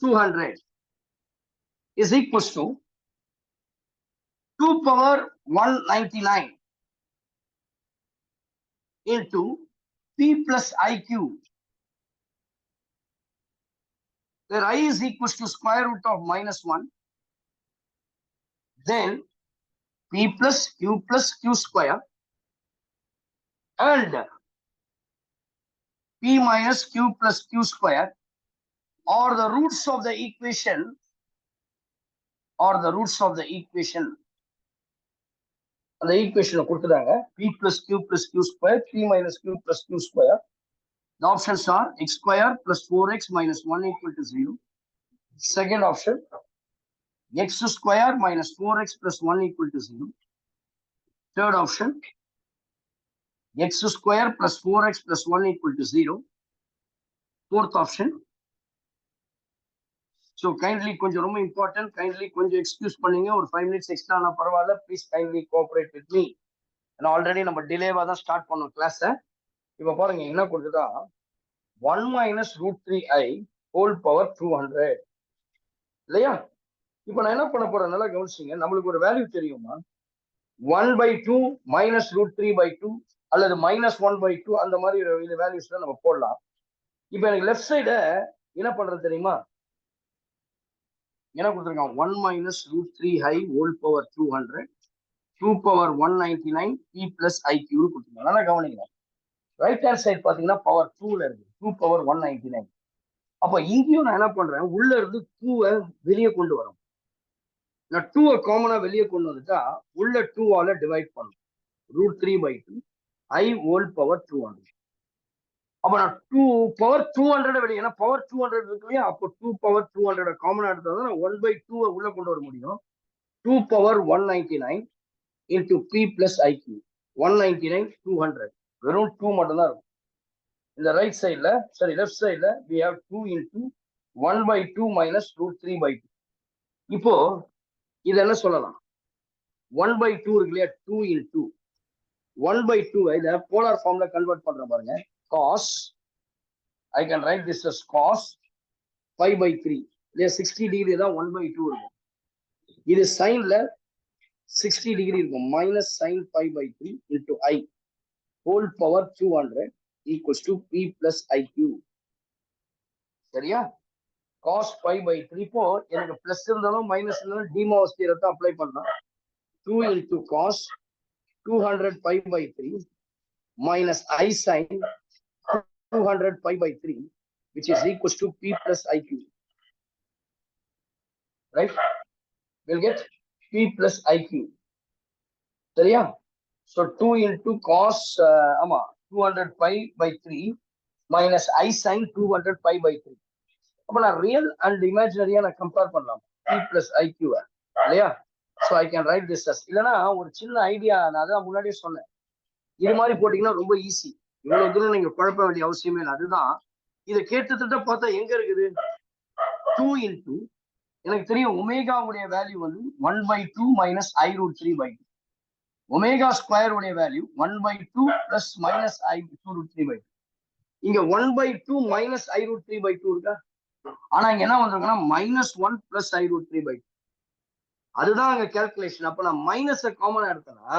200 is equals to 2 power 199 into P plus IQ, where I is equals to square root of minus 1, then P plus Q square and P minus Q plus Q square or the roots of the equation அந்த ஈக்குவேஷனை கொடுத்துட்டாங்க. P plus Q square, P minus Q plus Q square. The options are x square plus 4x minus 1 equal to 0. Second option, x square minus 4x plus 1 equal to 0. Third option, x square plus 4x plus 1 equal to 0. Fourth option. So kindly கொஞ்சம் ரொம்ப important, kindly கொஞ்சம் excuse பண்ணுங்க, ஒரு 5 minutes extra ஆனா பரவாயில்ல, please kindly cooperate with me. நான் already நம்ம டிலேவா தான் ஸ்டார்ட் பண்ணோம் கிளாஸ. இப்ப பாருங்க என்ன கொடுத்துட்டா 1 minus root 3i whole power 200 இல்லையா? இப்ப நான் என்ன பண்ண போறேன் நல்லா கவனிச்சிங்க. நம்மளுக்கு ஒரு வேல்யூ தெரியுமா? 1/2 minus root 3/2 அல்லது -1/2 அந்த மாதிரி இந்த வேல்யூஸ்ல நம்ம போடலாம். இப்ப எனக்கு லெஃப்ட் சைட என்ன பண்றது தெரியுமா? என்ன கொடுத்துருக்கான்? 1 minus root 3i whole power 200 2 power 199 P plus IQ கொடுத்துருக்காங்க. நல்லா கவனிங்க. ரைட் ஹேண்ட் சைடு பாத்தீங்கன்னா பவர் 2ல இருக்கு, 2 power 199. அப்ப இங்கேயும் நான் என்ன பண்றேன், உள்ள இருந்து 2 வெளியே கொண்டு வரோம். நான் 2 காமனா வெளியே கொண்டு வந்துட்டா உள்ள 2ஆல டிவைட் பண்ணும். root 3/2 I whole power 200. அப்ப நான் 2 power 200 வெளியே, ஏன்னா பவர் 200 இருக்கு இல்லையா, அப்போ 2 power 200 காமனா எடுத்தா 1/2 உள்ள கொண்டு வர முடியும். 2 power 199 into P plus IQ. 199 200 வெறும் 2 மட்டும் தான் இருக்கும். இந்த ரைட் சைடுல, சரி லெஃப்ட் சைடுல we have 2 into 1/2 minus root 3/2. இப்போ இது என்ன சொல்லலாம்? 1/2 இருக்கு இல்லையா, 2 into 1/2 இத போலார் ஃபார்ம்ல கன்வெர்ட் பண்றேன் பாருங்க. cos, I can write this as cos 5/3 இல்லையா, 60 டிகிரி தான் 1/2 இருக்கும். இது சைன்ல 60 டிகிரி இருக்கும், minus sin 5/3 into I whole power 200 equals to P plus IQ. சரியா? cos 5/3 இப்போ எனக்கு பிளஸ் இருந்தாலும் மைனஸ் இருந்தாலும் டிமாஸ் தியரத்தை அப்ளை பண்ணலாம். 2 into cos 200 5/3 minus I sin 200 5/3 which is equals to P plus IQ. Right? We'll get P plus IQ. சரியா? So 2 into cos 200 5/3 minus I sin 200 5/3. அப்ப நான் ரியல் அண்ட் இமேஜினரியா நான் கம்பேர் பண்ணலாம் P plus IQ இல்லையா? So I can write this as, இல்லைன்னா ஒரு சின்ன idea நான் அதான் முன்னாடியே சொன்னேன், இது மாதிரி போட்டீங்கன்னா ரொம்ப ஈஸி. இவ்வளவு தூரம் நீங்க குழப்ப வேண்டிய அவசியமே இல்லை. அதுதான் இதை கேட்டுட்டு பார்த்தா எங்க இருக்குது, 2 into எனக்கு தெரியும் ஒமேகாவுடைய வேல்யூ வந்து 1/2 minus I root 3/2. Omega square உடைய value 1/2 plus minus I root 3/2. இங்க 1/2 minus I root 3/2 இருக்கா, ஆனா இங்க என்ன வந்திருக்குன்னா -1 plus I root 3/2. அதுதான் அங்க கால்குலேஷன். அப்ப நான் மைனஸ் காமனா எடுத்தேன்னா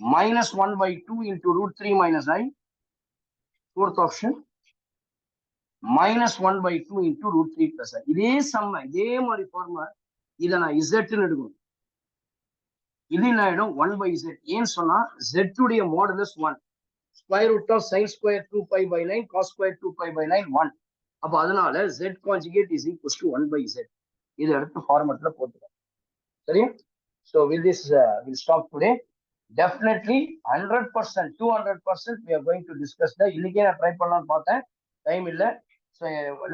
minus 1 by 2 into root 3 minus I. Fourth option, minus 1 by 2 into root 3 plus I. இதே sum, இதே மாதிரி ஃபார்முலா இதை நான் z ன்னு எடுக்கணும். இது என்ன ஆயிடும் 1 by z. ஏன்னு சொன்னா z உடைய modulus 1. Square root of sin square 2 pi by 9 cos square 2 pi by 9 1. அப்ப அதனால z conjugate is equals to 1 by z. இதை எடுத்து ஃபார்மட்ல போட்டுக்கலாம். சரியா? So with this we'll stop today. Definitely 100%, 200% we are going to discuss the இன்னைக்கே நான் try பண்ணலாம்னு பார்த்தேன், டைம் இல்ல. So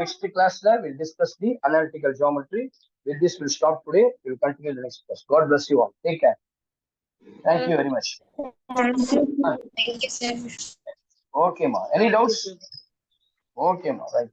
next classல we'll discuss the analytical geometry. With this we'll stop today. We'll continue the next class. God bless you all. Take care. Thank you very much. Thank you, sir. Okay, ma. Any doubts? Okay, ma. Right.